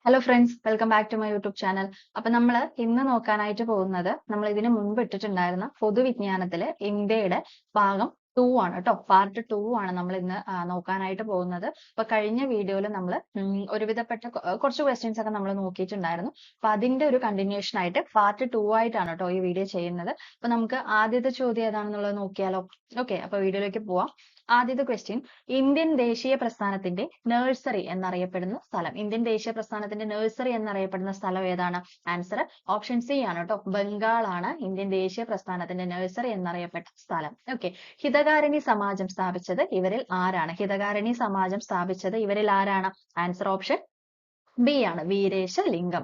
Hello friends, welcome back to my YouTube channel. അപ്പൊ നമ്മൾ ഇന്ന് നോക്കാനായിട്ട് പോകുന്നത് നമ്മൾ ഇതിന് മുൻപ് ഇട്ടിട്ടുണ്ടായിരുന്ന പൊതുവിജ്ഞാനത്തില് ഇന്ത്യയുടെ ഭാഗം 2 ആണ് കേട്ടോ. പാർട്ട് 2 ആണ് നമ്മൾ ഇന്ന് നോക്കാനായിട്ട് പോകുന്നത്. അപ്പൊ കഴിഞ്ഞ വീഡിയോയിൽ നമ്മൾ ഒരുവിധപ്പെട്ട കുറച്ച് ക്വസ്റ്റ്യൻസ് ഒക്കെ നമ്മൾ നോക്കിയിട്ടുണ്ടായിരുന്നു. അപ്പൊ അതിന്റെ ഒരു കണ്ടിന്യൂഷൻ ആയിട്ട് പാർട്ട് 2 ആയിട്ടാണ് കേട്ടോ ഈ വീഡിയോ ചെയ്യുന്നത്. അപ്പൊ നമുക്ക് ആദ്യത്തെ ചോദ്യം ഏതാണെന്നുള്ളത് നോക്കിയാലോ? ഓക്കെ, അപ്പൊ വീഡിയോയിലേക്ക് പോവാം. ആദ്യത്തെ ക്വസ്റ്റ്യൻ, ഇന്ത്യൻ ദേശീയ പ്രസ്ഥാനത്തിന്റെ നഴ്സറി എന്നറിയപ്പെടുന്ന സ്ഥലം. ഇന്ത്യൻ ദേശീയ പ്രസ്ഥാനത്തിന്റെ നഴ്സറി എന്നറിയപ്പെടുന്ന സ്ഥലം ഏതാണ്? ആൻസർ ഓപ്ഷൻ സി ആണ് കേട്ടോ. ബംഗാൾ ആണ് ഇന്ത്യൻ ദേശീയ പ്രസ്ഥാനത്തിന്റെ നഴ്സറി എന്നറിയപ്പെട്ട സ്ഥലം. ഓക്കെ, ഹിതകാരിണി സമാജം സ്ഥാപിച്ചത് ഇവരിൽ ആരാണ്? ഹിതകാരിണി സമാജം സ്ഥാപിച്ചത് ഇവരിൽ ആരാണ്? ആൻസർ ഓപ്ഷൻ ബി ആണ്.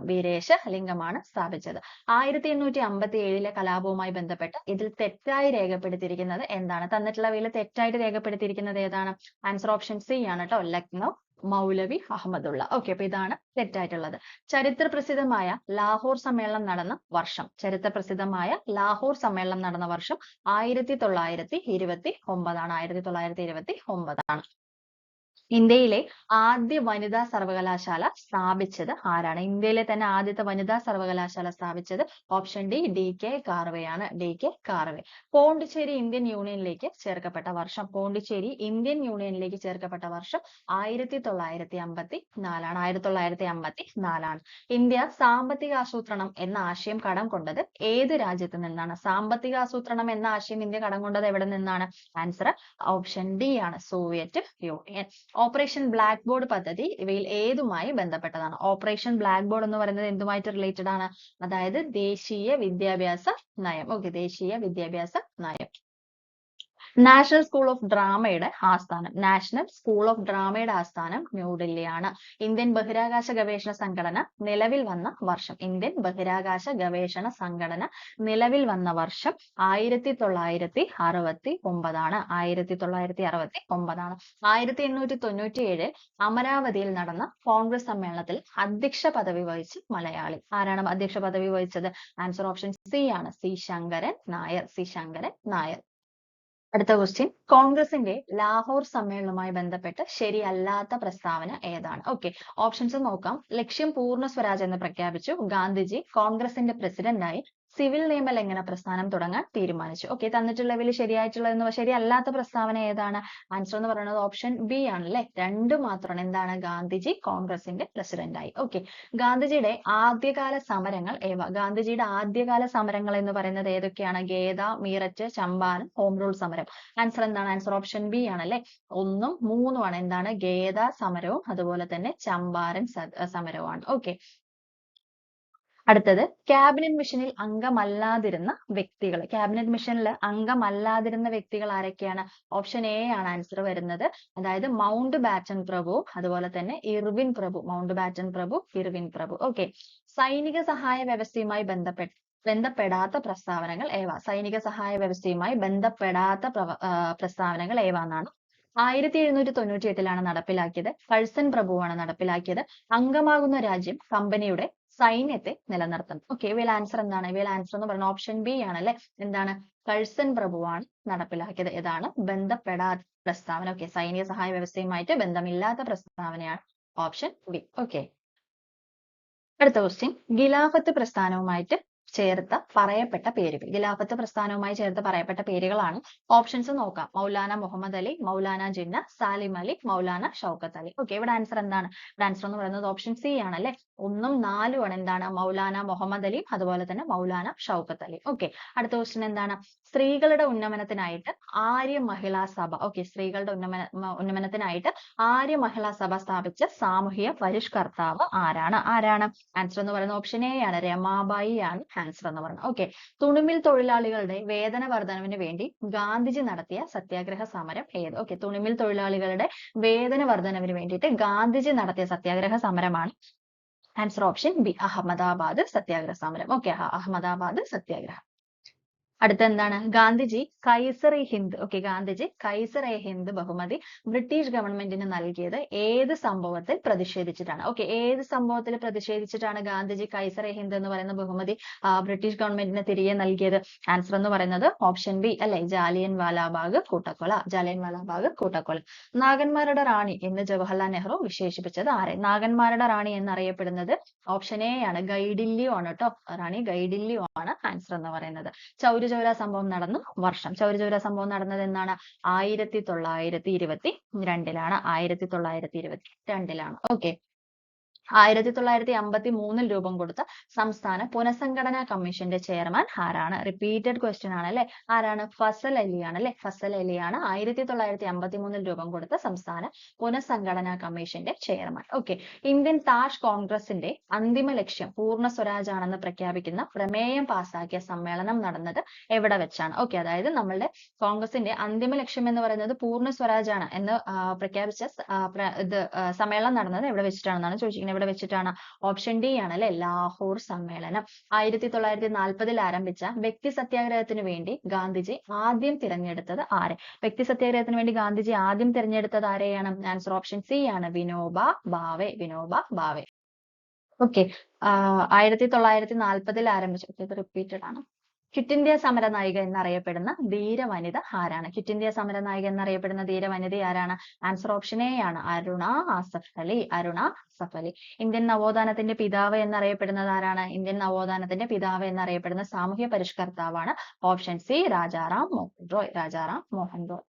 വീരേശലിംഗമാണ് സ്ഥാപിച്ചത്. 1857 കലാപവുമായി ബന്ധപ്പെട്ട് ഇതിൽ തെറ്റായി രേഖപ്പെടുത്തിയിരിക്കുന്നത് എന്താണ്? തന്നിട്ടുള്ളവയിൽ തെറ്റായിട്ട് രേഖപ്പെടുത്തിയിരിക്കുന്നത് ഏതാണ്? ആൻസർ ഓപ്ഷൻ സി ആണ് കേട്ടോ. ലക്നൗ മൗലവി അഹമ്മദുള്ള. ഓക്കെ, അപ്പൊ ഇതാണ് തെറ്റായിട്ടുള്ളത്. ചരിത്ര പ്രസിദ്ധമായ ലാഹോർ സമ്മേളനം നടന്ന വർഷം. ചരിത്ര പ്രസിദ്ധമായ ലാഹോർ സമ്മേളനം നടന്ന വർഷം 1929 ആണ്. 1929 ആണ്. ഇന്ത്യയിലെ ആദ്യ വനിതാ സർവകലാശാല സ്ഥാപിച്ചത് ആരാണ്? ഇന്ത്യയിലെ തന്നെ ആദ്യത്തെ വനിതാ സർവകലാശാല സ്ഥാപിച്ചത് ഓപ്ഷൻ ഡി, DK കാർവെയാണ്. DK കാർവെ. പോണ്ടിച്ചേരി ഇന്ത്യൻ യൂണിയനിലേക്ക് ചേർക്കപ്പെട്ട വർഷം. പോണ്ടിച്ചേരി ഇന്ത്യൻ യൂണിയനിലേക്ക് ചേർക്കപ്പെട്ട വർഷം 1954 ആണ്. 1954 ആണ്. ഇന്ത്യ സാമ്പത്തികാസൂത്രണം എന്ന ആശയം കടം കൊണ്ടത് ഏത് രാജ്യത്ത് നിന്നാണ്? സാമ്പത്തികാസൂത്രണം എന്ന ആശയം ഇന്ത്യ കടം കൊണ്ടത് എവിടെ നിന്നാണ്? ആൻസർ ഓപ്ഷൻ ഡി ആണ്. Soviet union. Operation black board പദ്ധതി ഇവയിൽ ഏതുമായി ബന്ധപ്പെട്ടതാണ്? ഓപ്പറേഷൻ ബ്ലാക്ക് ബോർഡ് എന്ന് പറയുന്നത് എന്തുമായിട്ട് റിലേറ്റഡ് ആണ്? അതായത് ദേശീയ വിദ്യാഭ്യാസ നയം. ഓക്കെ, ദേശീയ വിദ്യാഭ്യാസ നയം. നാഷണൽ സ്കൂൾ ഓഫ് ഡ്രാമയുടെ ആസ്ഥാനം. നാഷണൽ സ്കൂൾ ഓഫ് ഡ്രാമയുടെ ആസ്ഥാനം ന്യൂഡൽഹിയാണ്. ഇന്ത്യൻ ബഹിരാകാശ ഗവേഷണ സംഘടന നിലവിൽ വന്ന വർഷം. ഇന്ത്യൻ ബഹിരാകാശ ഗവേഷണ സംഘടന നിലവിൽ വന്ന വർഷം 1969 ആണ്. 1969 ആണ്. 1897 അമരാവതിയിൽ നടന്ന കോൺഗ്രസ് സമ്മേളനത്തിൽ അധ്യക്ഷ പദവി വഹിച്ച മലയാളി ആരാണ്? അധ്യക്ഷ പദവി വഹിച്ചത്? ആൻസർ ഓപ്ഷൻ സി ആണ്. സി ശങ്കരൻ നായർ. സി ശങ്കരൻ നായർ. അടുത്ത ക്വസ്റ്റ്യൻ, കോൺഗ്രസിന്റെ ലാഹോർ സമ്മേളനവുമായി ബന്ധപ്പെട്ട് ശരിയല്ലാത്ത പ്രസ്താവന ഏതാണ്? ഓക്കെ, ഓപ്ഷൻസ് നോക്കാം. ലക്ഷ്യം പൂർണ്ണ സ്വരാജ് എന്ന് പ്രഖ്യാപിച്ചു. ഗാന്ധിജി കോൺഗ്രസിന്റെ പ്രസിഡന്റായി. സിവിൽ നിയമ ലംഘന പ്രസ്ഥാനം തുടങ്ങാൻ തീരുമാനിച്ചു. ഓക്കെ, തന്നിട്ടുള്ളവയിൽ ശരിയല്ലാത്ത പ്രസ്താവന ഏതാണ്? ആൻസർ എന്ന് പറയുന്നത് ഓപ്ഷൻ ബി ആണല്ലേ. രണ്ടും മാത്രമാണ്. എന്താണ്? ഗാന്ധിജി കോൺഗ്രസിന്റെ പ്രസിഡന്റായി. ഓക്കെ, ഗാന്ധിജിയുടെ ആദ്യകാല സമരങ്ങൾ ഏവ? ഗാന്ധിജിയുടെ ആദ്യകാല സമരങ്ങൾ എന്ന് പറയുന്നത് ഏതൊക്കെയാണ്? ഗേദ, മീററ്റ്, ചമ്പാരൻ, ഹോം റൂൾ സമരം. ആൻസർ എന്താണ്? ആൻസർ ഓപ്ഷൻ ബി ആണല്ലേ. 1 ഉം 3 ഉം ആണ്. എന്താണ്? ഗേദ സമരവും അതുപോലെ തന്നെ ചമ്പാരൻ സമരവുമാണ്. ഓക്കെ, അടുത്തത്, ക്യാബിനറ്റ് മിഷനിൽ അംഗമല്ലാതിരുന്ന വ്യക്തികൾ. ക്യാബിനറ്റ് മിഷനിൽ അംഗമല്ലാതിരുന്ന വ്യക്തികൾ ആരൊക്കെയാണ്? ഓപ്ഷൻ എ ആണ് ആൻസർ വരുന്നത്. അതായത് മൗണ്ട് ബാറ്റൻ പ്രഭു, അതുപോലെ തന്നെ ഇർവിൻ പ്രഭു. മൗണ്ട് ബാറ്റൻ പ്രഭു, ഇർവിൻ പ്രഭു. ഓക്കെ, സൈനിക സഹായ വ്യവസ്ഥയുമായി ബന്ധപ്പെടാത്ത പ്രസ്താവനകൾ ഏവ? സൈനിക സഹായ വ്യവസ്ഥയുമായി ബന്ധപ്പെടാത്ത പ്രസ്താവനകൾ ഏവ എന്നാണ്. 1798 നടപ്പിലാക്കിയത്. കഴ്സൺ പ്രഭുവാണ് നടപ്പിലാക്കിയത്. അംഗമാകുന്ന രാജ്യം കമ്പനിയുടെ സൈന്യത്തെ നിലനിർത്തണം. ഓക്കെ, ഇവയിൽ ആൻസർ എന്താണ്? ഇവയിൽ ആൻസർ എന്ന് പറയുന്നത് ഓപ്ഷൻ ബി ആണല്ലേ. എന്താണ്? കഴ്സൺ പ്രഭുവാണ് നടപ്പിലാക്കിയത്. ഇതാണ് ബന്ധപ്പെടാത്ത പ്രസ്താവന. ഓക്കെ, സൈനിക സഹായ വ്യവസ്ഥയുമായിട്ട് ബന്ധമില്ലാത്ത പ്രസ്താവനയാണ് ഓപ്ഷൻ ബി. ഓക്കെ, അടുത്ത ക്വസ്റ്റ്യൻ, ഖിലാഫത്ത് പ്രസ്ഥാനവുമായിട്ട് ചേർത്ത പറയപ്പെട്ട പേരുകൾ. ഖിലാഫത്ത് പ്രസ്ഥാനവുമായി ചേർത്ത് പറയപ്പെട്ട പേരുകളാണ്. ഓപ്ഷൻസ് നോക്കാം. മൗലാന മുഹമ്മദ് അലി, മൗലാന ജിന്ന, സാലിം അലി, മൗലാന ഷൗക്കത്ത് അലി. ഓക്കെ, ഇവിടെ ആൻസർ എന്താണ്? ഇവിടെ ആൻസർ എന്ന് പറയുന്നത് ഓപ്ഷൻ സി ആണല്ലേ. 1 ഉം 4 ഉം ആണ്. എന്താണ്? മൗലാന മുഹമ്മദ് അലി, അതുപോലെ തന്നെ മൗലാന ഷൗക്കത്ത് അലി. ഓക്കെ, അടുത്ത ക്വസ്റ്റ്യൻ എന്താണ്? സ്ത്രീകളുടെ ഉന്നമനത്തിനായിട്ട് ആര്യ മഹിളാ സഭ. ഓക്കെ, സ്ത്രീകളുടെ ഉന്നമനത്തിനായിട്ട് ആര്യ മഹിളാ സഭ സ്ഥാപിച്ച സാമൂഹിക പരിഷ്കർത്താവ് ആരാണ്? ആരാണ്? ആൻസർ എന്ന് പറയുന്നത് ഓപ്ഷൻ എ ആണ്. രമാബായി ആണ് ആൻസർ എന്ന് പറയുന്നത്. ഓക്കെ, തുണിമിൽ തൊഴിലാളികളുടെ വേതന വർധനവിന് വേണ്ടി ഗാന്ധിജി നടത്തിയ സത്യാഗ്രഹ സമരം ഏത്? ഓക്കെ, തുണിമിൽ തൊഴിലാളികളുടെ വേതന വർധനവിന് വേണ്ടിയിട്ട് ഗാന്ധിജി നടത്തിയ സത്യാഗ്രഹ സമരമാണ്. ആൻസർ ഓപ്ഷൻ ബി, അഹമ്മദാബാദ് സത്യാഗ്രഹ സമരം. ഓക്കെ, അഹമ്മദാബാദ് സത്യാഗ്രഹം. അടുത്ത എന്താണ്? ഗാന്ധിജി കൈസർ-ഇ-ഹിന്ദ് ഗാന്ധിജി കൈസർ-ഇ-ഹിന്ദ് ബഹുമതി ബ്രിട്ടീഷ് ഗവൺമെന്റിന് നൽകിയത് ഏത് സംഭവത്തിൽ പ്രതിഷേധിച്ചിട്ടാണ്? ഏത് സംഭവത്തിൽ പ്രതിഷേധിച്ചിട്ടാണ് ഗാന്ധിജി കൈസർ-ഇ-ഹിന്ദ് എന്ന് പറയുന്ന ബഹുമതി ബ്രിട്ടീഷ് ഗവൺമെന്റിന് തിരികെ നൽകിയത്? ആൻസർ എന്ന് പറയുന്നത് ഓപ്ഷൻ ബി അല്ലെ, ജാലിയൻ വാലാബാഗ് കൂട്ടക്കൊല. ജാലിയൻ വാലാബാഗ് കൂട്ടക്കൊല. നാഗന്മാരുടെ റാണി എന്ന് ജവഹർലാൽ നെഹ്റു വിശേഷിപ്പിച്ചത് ആരെ? നാഗന്മാരുടെ റാണി എന്നറിയപ്പെടുന്നത് ഓപ്ഷൻ എ ആണ്, ഗൈഡില്ലിയോ ആണ് കേട്ടോ. റാണി ഗൈഡില്ലിയോ ആണ് ആൻസർ എന്ന് പറയുന്നത്. ചൗരി ചൗര സംഭവം നടന്ന വർഷം. ചൗരി ചൗര സംഭവം നടന്നത് എന്നാണ്? 1922-ലാണ്. 1922-ലാണ്. 1953 രൂപം കൊടുത്ത സംസ്ഥാന പുനഃസംഘടനാ കമ്മീഷന്റെ ചെയർമാൻ ആരാണ്? റിപ്പീറ്റഡ് ക്വസ്റ്റ്യൻ ആണ് അല്ലെ. ആരാണ്? ഫസൽ അലിയാണ് അല്ലെ. ഫസൽ അലിയാണ് 1953 രൂപം കൊടുത്ത സംസ്ഥാന പുനഃസംഘടനാ കമ്മീഷന്റെ ചെയർമാൻ. ഇന്ത്യൻ താഷ് കോൺഗ്രസിന്റെ അന്തിമ ലക്ഷ്യം പൂർണ്ണ സ്വരാജ് ആണെന്ന് പ്രഖ്യാപിക്കുന്ന പ്രമേയം പാസാക്കിയ സമ്മേളനം നടന്നത് എവിടെ വെച്ചാണ്? അതായത് നമ്മളുടെ കോൺഗ്രസിന്റെ അന്തിമ ലക്ഷ്യം എന്ന് പറയുന്നത് പൂർണ്ണ സ്വരാജ് ആണ് എന്ന് പ്രഖ്യാപിച്ച സമ്മേളനം നടന്നത് എവിടെ വെച്ചിട്ടാണെന്നാണ് ചോദിച്ചിരിക്കുന്നത്. എവിടെ വെച്ചിട്ടാണ്? ഓപ്ഷൻ ഡി ആണ് അല്ലെ, ലാഹോർ സമ്മേളനം. 1940-ൽ ആരംഭിച്ച വ്യക്തി സത്യാഗ്രഹത്തിന് വേണ്ടി ഗാന്ധിജി ആദ്യം തിരഞ്ഞെടുത്തത് ആരെ? വ്യക്തി സത്യാഗ്രഹത്തിന് വേണ്ടി ഗാന്ധിജി ആദ്യം തിരഞ്ഞെടുത്തത് ആരെയാണ്? ആൻസർ ഓപ്ഷൻ സി ആണ്, വിനോബ ഭാവെ. വിനോബ ഭാവെ. 1940-ൽ ആരംഭിച്ച, ഇത് റിപ്പീറ്റഡ് ആണ്. ക്വിറ്റ് ഇന്ത്യ സമര നായിക എന്നറിയപ്പെടുന്ന ധീരവനിത ആരാണ്? ക്വിറ്റ് ഇന്ത്യ സമര നായിക എന്നറിയപ്പെടുന്ന ധീരവനിത ആരാണ്? ആൻസർ ഓപ്ഷൻ എ ആണ്, അരുണ ആസഫ് അലി. അരുണ ആസഫ് അലി. ഇന്ത്യൻ നവോത്ഥാനത്തിന്റെ പിതാവ് എന്നറിയപ്പെടുന്നത് ആരാണ്? ഇന്ത്യൻ നവോത്ഥാനത്തിന്റെ പിതാവ് എന്നറിയപ്പെടുന്ന സാമൂഹ്യ പരിഷ്കർത്താവാണ് ഓപ്ഷൻ സി, രാജാറാം മോഹൻ റോയ്. രാജാറാം മോഹൻ റോയ്.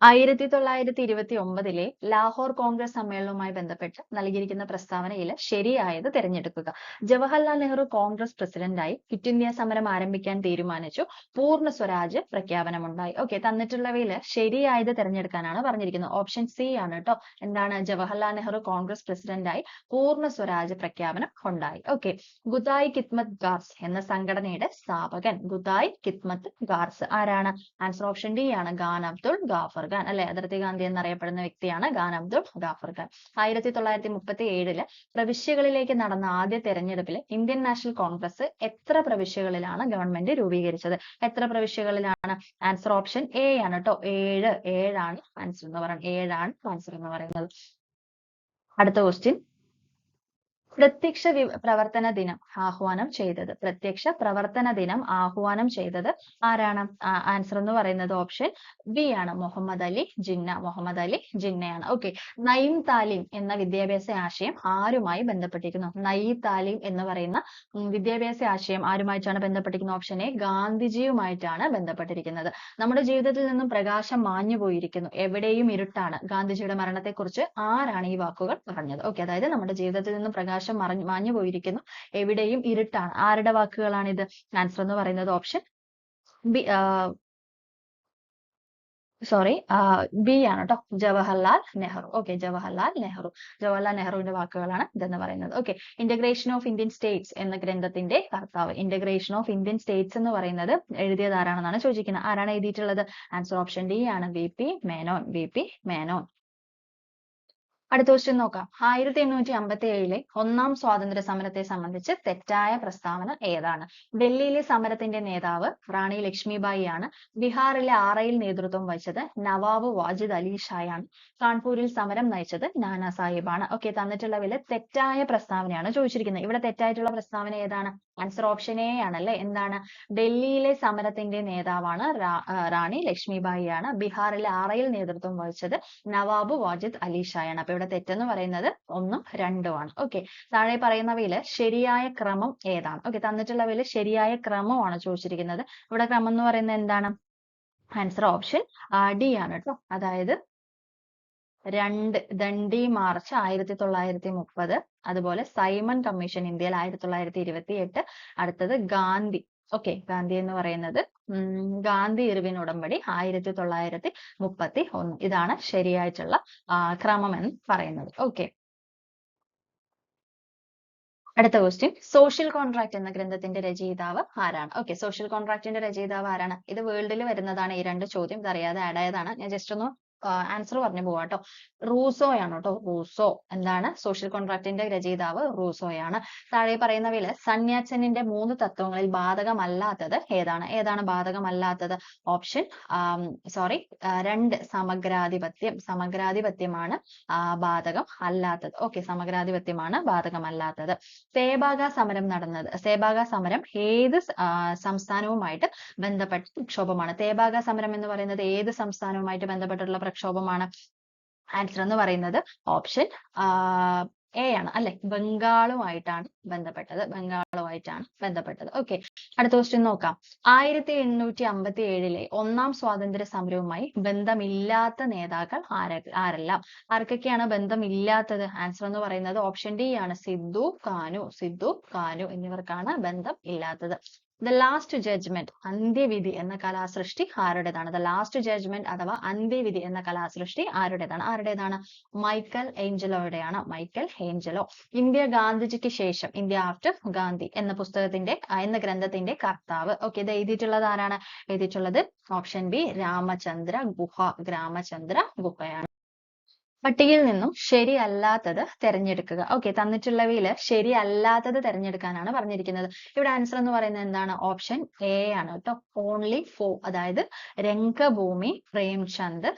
1929-ലെ ലാഹോർ കോൺഗ്രസ് സമ്മേളനവുമായി ബന്ധപ്പെട്ട് നൽകിയിരിക്കുന്ന പ്രസ്താവനയിൽ ശരിയായത് തിരഞ്ഞെടുക്കുക. ജവഹർലാൽ നെഹ്റു കോൺഗ്രസ് പ്രസിഡന്റായി ക്വിറ്റ് ഇന്ത്യ സമരം ആരംഭിക്കാൻ തീരുമാനിച്ചു. പൂർണ്ണ സ്വരാജ് പ്രഖ്യാപനമുണ്ടായി. തന്നിട്ടുള്ളവയിൽ ശരിയായത് തിരഞ്ഞെടുക്കാനാണ് പറഞ്ഞിരിക്കുന്നത്. ഓപ്ഷൻ സി ആണ് കേട്ടോ. എന്താണ്? ജവഹർലാൽ നെഹ്റു കോൺഗ്രസ് പ്രസിഡന്റായി പൂർണ്ണ സ്വരാജ് പ്രഖ്യാപനം ഉണ്ടായി. ഗുദായ് ഖിദ്മത്ത് ഗാർസ് എന്ന സംഘടനയുടെ സ്ഥാപകൻ. ഗുദായ് ഖിദ്മത്ത് ഗാർസ് ആരാണ്? ആൻസർ ഓപ്ഷൻ ഡി ആണ്, ഖാൻ അബ്ദുൾ ഗാഫർ ഖാൻ അല്ലെ. അതിർത്തി ഗാന്ധി എന്നറിയപ്പെടുന്ന വ്യക്തിയാണ് ഖാൻ അബ്ദുൾ ഗാഫർ ഖാൻ. 1937-ല് പ്രവിശ്യകളിലേക്ക് നടന്ന ആദ്യ തെരഞ്ഞെടുപ്പിൽ ഇന്ത്യൻ നാഷണൽ കോൺഗ്രസ് എത്ര പ്രവിശ്യകളിലാണ് ഗവൺമെന്റ് രൂപീകരിച്ചത്? എത്ര പ്രവിശ്യകളിലാണ്? ആൻസർ ഓപ്ഷൻ എ ആണ് കേട്ടോ, 7. 7ആണ് ആൻസർ എന്ന് പറയുന്നത്. 7ആണ് ആൻസർ എന്ന് പറയുന്നത്. അടുത്ത ക്വസ്റ്റ്യൻ, പ്രത്യക്ഷ പ്രവർത്തന ദിനം ആഹ്വാനം ചെയ്തത്. പ്രത്യക്ഷ പ്രവർത്തന ദിനം ആഹ്വാനം ചെയ്തത് ആരാണ്? ആൻസർ എന്ന് പറയുന്നത് ഓപ്ഷൻ ബി ആണ്, മുഹമ്മദ് അലി ജിന്ന. മുഹമ്മദ് അലി ജിന്നയാണ്. നയിം താലിം എന്ന വിദ്യാഭ്യാസ ആശയം ആരുമായി ബന്ധപ്പെട്ടിരിക്കുന്നു? നയിം താലിം എന്ന് പറയുന്ന വിദ്യാഭ്യാസ ആശയം ആരുമായിട്ടാണ് ബന്ധപ്പെട്ടിരിക്കുന്നത്? ഓപ്ഷൻ എ, ഗാന്ധിജിയുമായിട്ടാണ് ബന്ധപ്പെട്ടിരിക്കുന്നത്. നമ്മുടെ ജീവിതത്തിൽ നിന്നും പ്രകാശം മാഞ്ഞു പോയിരിക്കുന്നു, എവിടെയും ഇരുട്ടാണ്. ഗാന്ധിജിയുടെ മരണത്തെക്കുറിച്ച് ആരാണ് ഈ വാക്കുകൾ പറഞ്ഞത്? അതായത് നമ്മുടെ ജീവിതത്തിൽ നിന്നും പ്രകാശം മാഞ്ഞു പോയിരിക്കുന്നു, എവിടെയും ഇരുട്ടാണ്. ആരുടെ വാക്കുകളാണിത്? ആൻസർ എന്ന് പറയുന്നത് ഓപ്ഷൻ ബി ബി ആണ് കേട്ടോ, ജവഹർലാൽ നെഹ്റു. ജവഹർലാൽ നെഹ്റു. ജവഹർലാൽ നെഹ്റുവിന്റെ വാക്കുകളാണ് ഇതെന്ന് പറയുന്നത്. ഇന്റഗ്രേഷൻ ഓഫ് ഇന്ത്യൻ സ്റ്റേറ്റ്സ് എന്ന ഗ്രന്ഥത്തിന്റെ കർത്താവ്. ഇന്റഗ്രേഷൻ ഓഫ് ഇന്ത്യൻ സ്റ്റേറ്റ്സ് എന്ന് പറയുന്നത് എഴുതിയത് ആരാണെന്നാണ് ചോദിക്കുന്നത്. ആരാണ് എഴുതിയിട്ടുള്ളത്? ആൻസർ ഓപ്ഷൻ ഡി ആണ്, വി.പി. മേനോൻ. വി.പി. മേനോൻ. അടുത്ത ക്വസ്റ്റ്യൻ നോക്കാം. 1857-ലെ ഒന്നാം സ്വാതന്ത്ര്യ സമരത്തെ സംബന്ധിച്ച് തെറ്റായ പ്രസ്താവന ഏതാണ്? ഡൽഹിയിലെ സമരത്തിന്റെ നേതാവ് റാണി ലക്ഷ്മിബായി ആണ്. ബീഹാറിലെ ആറയിൽ നേതൃത്വം വഹിച്ചത് നവാബ് വാജിദ് അലി ഷായാണ്. കാൺപൂരിൽ സമരം നയിച്ചത് നാനാ സാഹിബാണ്. തന്നിട്ടുള്ളവയിൽ തെറ്റായ പ്രസ്താവനയാണ് ചോദിച്ചിരിക്കുന്നത്. ഇവിടെ തെറ്റായിട്ടുള്ള പ്രസ്താവന ഏതാണ്? ആൻസർ ഓപ്ഷൻ എ ആണല്ലേ. എന്താണ്? ഡൽഹിയിലെ സമരത്തിന്റെ നേതാവാണ് റാണി ലക്ഷ്മിബായി ആണ്. ബീഹാറിലെ ആറയിൽ നേതൃത്വം വഹിച്ചത് നവാബ് വാജിദ് അലി ഷായാണ്. അപ്പൊ ഇവിടെ തെറ്റെന്ന് പറയുന്നത് 1ഉം 2ഉം ആണ്. താഴെ പറയുന്നവയിൽ ശരിയായ ക്രമം ഏതാണ്? തന്നിട്ടുള്ളവയിൽ ശരിയായ ക്രമമാണ് ചോദിച്ചിരിക്കുന്നത്. ഇവിടെ ക്രമം എന്ന് പറയുന്നത് എന്താണ്? ആൻസർ ഓപ്ഷൻ ഡി ആണ് കേട്ടോ. അതായത് 2 ദണ്ഡി മാർച്ച് 1930, അതുപോലെ സൈമൺ കമ്മീഷൻ ഇന്ത്യയിൽ 1928, അടുത്തത് ഗാന്ധി. ഗാന്ധി എന്ന് പറയുന്നത് ഗാന്ധി ഇർവിൻ ഉടമ്പടി 1931. ഇതാണ് ശരിയായിട്ടുള്ള ക്രമം എന്ന് പറയുന്നത്. അടുത്ത ക്വസ്റ്റ്യൻ, സോഷ്യൽ കോൺട്രാക്ട് എന്ന ഗ്രന്ഥത്തിന്റെ രചയിതാവ് ആരാണ്? സോഷ്യൽ കോൺട്രാക്ടിന്റെ രചയിതാവ് ആരാണ്? ഇത് വേൾഡിൽ വരുന്നതാണ് ഈ 2 ചോദ്യം. ഇതറിയാതെ ആഡ് ആയതാണ്. ഞാൻ ജസ്റ്റ് ഒന്ന് ആൻസർ പറഞ്ഞു പോവാട്ടോ. റൂസോയാണ് കേട്ടോ. റൂസോ എന്താണ് സോഷ്യൽ കോൺട്രാക്ടിന്റെ രചയിതാവ് റൂസോയാണ്. താഴെ പറയുന്നവയിൽ സന്യാസനിന്റെ 3 തത്വങ്ങളിൽ ബാധകമല്ലാത്തത് ഏതാണ്? ഏതാണ് ബാധകമല്ലാത്തത്? Option sorry 2 സമഗ്രാധിപത്യം. സമഗ്രാധിപത്യമാണ് ബാധകം അല്ലാത്തത്. ഓക്കെ, സമഗ്രാധിപത്യമാണ് ബാധകമല്ലാത്തത്. സേബാഗ സമരം നടന്നത്, സേബാഗ സമരം ഏത് സംസ്ഥാനവുമായിട്ട് ബന്ധപ്പെട്ട പ്രക്ഷോഭമാണ്? തേബാഗ സമരം എന്ന് പറയുന്നത് ഏത് സംസ്ഥാനവുമായിട്ട് ബന്ധപ്പെട്ടുള്ള പ്രക്ഷോഭമാണ്? ആൻസർ എന്ന് പറയുന്നത് ഓപ്ഷൻ എ ആണ് അല്ലെ, ബംഗാളുമായിട്ടാണ് ബന്ധപ്പെട്ടത്. ബംഗാളുമായിട്ടാണ് ബന്ധപ്പെട്ടത്. ഓക്കെ, അടുത്ത ക്വസ്റ്റ്യൻ നോക്കാം. 1857 ഒന്നാം സ്വാതന്ത്ര്യ സമരവുമായി ബന്ധമില്ലാത്ത നേതാക്കൾ ആരെല്ലാം? ആർക്കൊക്കെയാണ് ബന്ധമില്ലാത്തത്? ആൻസർ എന്ന് പറയുന്നത് ഓപ്ഷൻ ഡി ആണ്, സിദ്ധു കാനു. സിദ്ധു കാനു എന്നിവർക്കാണ് ബന്ധം ഇല്ലാത്തത്. ദ ലാസ്റ്റ് ജഡ്ജ്മെന്റ്, അന്ത്യവിധി എന്ന കലാസൃഷ്ടി ആരുടേതാണ്? ദ ലാസ്റ്റ് ജഡ്ജ്മെന്റ് അഥവാ അന്ത്യവിധി എന്ന കലാസൃഷ്ടി ആരുടേതാണ്? ആരുടേതാണ്? മൈക്കൽ ഏഞ്ചലോയുടെയാണ്. Michelangelo. ഇന്ത്യ ഗാന്ധിജിക്ക് ശേഷം, ഇന്ത്യ ആഫ്റ്റർ ഗാന്ധി എന്ന പുസ്തകത്തിന്റെ എന്ന ഗ്രന്ഥത്തിന്റെ കർത്താവ്. ഓക്കെ, ഇത് എഴുതിയിട്ടുള്ളത് ആരാണ്? എഴുതിയിട്ടുള്ളത് ഓപ്ഷൻ ബി രാമചന്ദ്ര ഗുഹ. രാമചന്ദ്ര ഗുഹയാണ്. പട്ടികയിൽ നിന്നും ശരിയല്ലാത്തത് തിരഞ്ഞെടുക്കുക. ഓക്കെ, തന്നിട്ടുള്ളവയിൽ ശരിയല്ലാത്തത് തിരഞ്ഞെടുക്കാനാണ് പറഞ്ഞിരിക്കുന്നത്. ഇവിടെ ആൻസർ എന്ന് പറയുന്നത് എന്താണ്? ഓപ്ഷൻ എ ആണ് കേട്ടോ. ഓൺലി 4, അതായത് രംഗഭൂമി പ്രേംചന്ദ്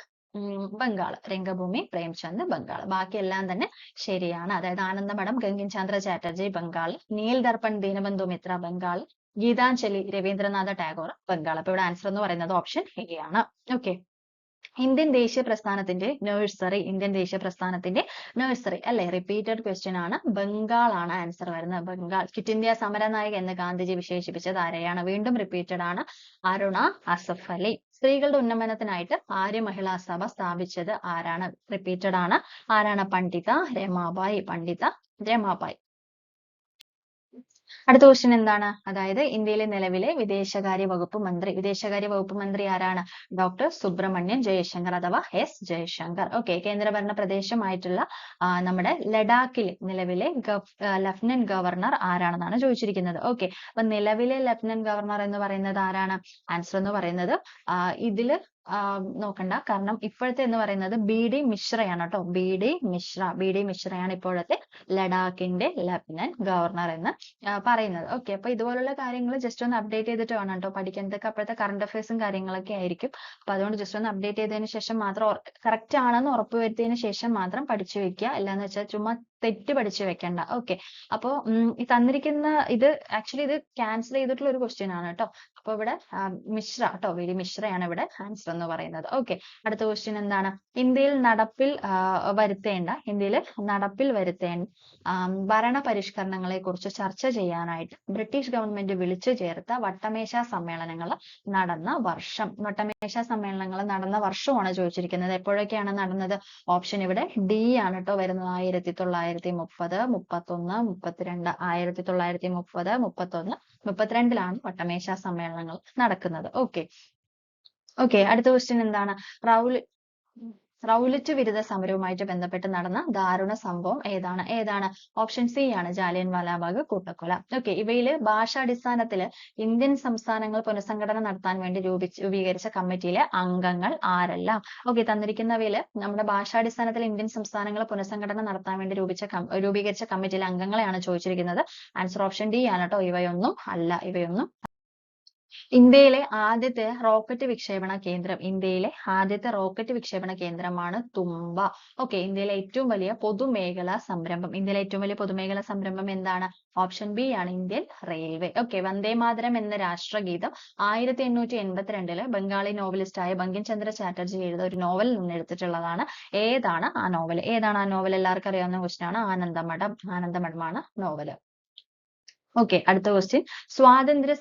ബംഗാൾ. രംഗഭൂമി പ്രേംചന്ദ് ബംഗാൾ. ബാക്കിയെല്ലാം തന്നെ ശരിയാണ്. അതായത് ആനന്ദമഠം ഗങ്കിം ചന്ദ്ര ചാറ്റർജി ബംഗാൾ, നീൽ ദർപ്പൺ ദീനബന്ധു മിത്ര ബംഗാൾ, ഗീതാഞ്ജലി രവീന്ദ്രനാഥ ടാഗോർ ബംഗാൾ. അപ്പൊ ഇവിടെ ആൻസർ എന്ന് പറയുന്നത് ഓപ്ഷൻ എ ആണ്. ഓക്കെ, ഇന്ത്യൻ ദേശീയ പ്രസ്ഥാനത്തിന്റെ നഴ്സറി. ഇന്ത്യൻ ദേശീയ പ്രസ്ഥാനത്തിന്റെ നഴ്സറി അല്ലെ, റിപ്പീറ്റഡ് ക്വസ്റ്റ്യൻ ആണ്. ബംഗാൾ ആണ് ആൻസർ വരുന്നത്. ബംഗാൾ. ക്വിറ്റ് ഇന്ത്യ സമരനായക എന്ന് ഗാന്ധിജി വിശേഷിപ്പിച്ചത് ആരെയാണ്? വീണ്ടും റിപ്പീറ്റഡ് ആണ്, അരുണ അസഫ് അലി. സ്ത്രീകളുടെ ഉന്നമനത്തിനായിട്ട് ആര്യ മഹിളാ സഭ സ്ഥാപിച്ചത് ആരാണ്? റിപ്പീറ്റഡ് ആണ്, ആരാണ്? പണ്ഡിത രമാബായി. പണ്ഡിത രമാബായി. അടുത്ത ക്വസ്റ്റ്യൻ എന്താണ്? അതായത് ഇന്ത്യയിലെ നിലവിലെ വിദേശകാര്യ വകുപ്പ് മന്ത്രി. വിദേശകാര്യ വകുപ്പ് മന്ത്രി ആരാണ്? ഡോക്ടർ സുബ്രഹ്മണ്യൻ ജയശങ്കർ അഥവാ എസ് ജയശങ്കർ. ഓക്കെ, കേന്ദ്രഭരണ പ്രദേശമായിട്ടുള്ള നമ്മുടെ ലഡാക്കിൽ നിലവിലെ ലഫ്റ്റനന്റ് ഗവർണർ ആരാണെന്നാണ് ചോദിച്ചിരിക്കുന്നത്. ഓക്കെ, അപ്പൊ നിലവിലെ ലഫ്റ്റനന്റ് ഗവർണർ എന്ന് പറയുന്നത് ആരാണ്? ആൻസർ എന്ന് പറയുന്നത് ഇതില് നോക്കണ്ട, കാരണം ഇപ്പോഴത്തെ എന്ന് പറയുന്നത് ബി ഡി മിശ്രയാണ് കേട്ടോ. ബി ഡി മിശ്രയാണ് ഇപ്പോഴത്തെ ലഡാക്കിന്റെ ലഫ്റ്റനന്റ് ഗവർണർ എന്ന് പറയുന്നത്. ഓക്കെ, അപ്പൊ ഇതുപോലുള്ള കാര്യങ്ങൾ ജസ്റ്റ് ഒന്ന് അപ്ഡേറ്റ് ചെയ്തിട്ട് വേണം കേട്ടോ പഠിക്കാൻ. ഇതൊക്കെ അപ്പോഴത്തെ കറണ്ട് അഫയേഴ്സും കാര്യങ്ങളൊക്കെ ആയിരിക്കും. അപ്പൊ അതുകൊണ്ട് ജസ്റ്റ് ഒന്ന് അപ്ഡേറ്റ് ചെയ്തതിന് ശേഷം മാത്രം, കറക്റ്റ് ആണെന്ന് ഉറപ്പുവരുത്തിയതിന് ശേഷം മാത്രം പഠിച്ചു വെക്കുക. അല്ലാന്ന് വെച്ചാൽ ചുമ്മാ തെറ്റ് പഠിച്ചു വെക്കണ്ട. ഓക്കെ, അപ്പോ ഈ തന്നിരിക്കുന്ന ഇത് ആക്ച്വലി ഇത് ക്യാൻസൽ ചെയ്തിട്ടുള്ള ഒരു ക്വസ്റ്റ്യൻ ആണ് കേട്ടോ. അപ്പൊ ഇവിടെ മിശ്ര കേട്ടോ, വി ഡി മിശ്രയാണ് ഇവിടെ ആൻസർ എന്ന് പറയുന്നത്. ഓക്കെ, അടുത്ത ക്വസ്റ്റ്യൻ എന്താണ്? ഇന്ത്യയിൽ നടപ്പിൽ വരുത്തേണ്ട ഭരണ പരിഷ്കരണങ്ങളെ കുറിച്ച് ചർച്ച ചെയ്യാനായിട്ട് ബ്രിട്ടീഷ് ഗവൺമെന്റ് വിളിച്ചു ചേർത്ത വട്ടമേശ സമ്മേളനങ്ങൾ നടന്ന വർഷം. വട്ടമേശ സമ്മേളനങ്ങൾ നടന്ന വർഷമാണ് ചോദിച്ചിരിക്കുന്നത്. എപ്പോഴൊക്കെയാണ് നടന്നത്? ഓപ്ഷൻ ഇവിടെ ഡി ആണ് കേട്ടോ വരുന്നത്. 1930, 31, 32. 1930, 31, 32ലാണ് വട്ടമേശ സമ്മേളനങ്ങൾ നടക്കുന്നത്. ഓക്കെ, അടുത്ത ക്വസ്റ്റ്യൻ എന്താണ്? റൗലറ്റ് വിരുദ്ധ സമരവുമായിട്ട് ബന്ധപ്പെട്ട് നടന്ന ദാരുണ സംഭവം ഏതാണ്? ഓപ്ഷൻ സി ആണ്, ജാലിയൻ വാലാബാഗ് കൂട്ടക്കൊല. ഓക്കെ, ഇവയില് ഭാഷാടിസ്ഥാനത്തില് ഇന്ത്യൻ സംസ്ഥാനങ്ങൾ പുനഃസംഘടന നടത്താൻ വേണ്ടി രൂപീകരിച്ച കമ്മിറ്റിയിലെ അംഗങ്ങൾ ആരെല്ലാം? ഓക്കെ, തന്നിരിക്കുന്നവയില് നമ്മുടെ ഭാഷാടിസ്ഥാനത്തിൽ ഇന്ത്യൻ സംസ്ഥാനങ്ങൾ പുനഃസംഘടന നടത്താൻ വേണ്ടി രൂപീകരിച്ച കമ്മിറ്റിയിലെ അംഗങ്ങളെയാണ് ചോദിച്ചിരിക്കുന്നത്. ആൻസർ ഓപ്ഷൻ ഡി ആണ് കേട്ടോ. ഇവയൊന്നും അല്ല. ഇന്ത്യയിലെ ആദ്യത്തെ റോക്കറ്റ് വിക്ഷേപണ കേന്ദ്രമാണ് തുമ്പ. ഓക്കെ, ഇന്ത്യയിലെ ഏറ്റവും വലിയ പൊതുമേഖലാ സംരംഭം എന്താണ്? ഓപ്ഷൻ ബി ആണ്, Indian railway. Okay, Vande Mataram എന്ന രാഷ്ട്രഗീതം 1882 ബംഗാളി നോവലിസ്റ്റായ ബങ്കിം ചന്ദ്ര ചാറ്റർജി എഴുതിയ ഒരു നോവലിൽ നിന്ന് എടുത്തിട്ടുള്ളതാണ്. ഏതാണ് ആ നോവൽ? എല്ലാവർക്കും അറിയാവുന്ന ക്വസ്റ്റ്യൻ ആണ്. ആനന്ദമഠമാണ് നോവല്. ഓക്കെ, അടുത്ത ക്വസ്റ്റ്യൻ. സ്വാതന്ത്ര്യ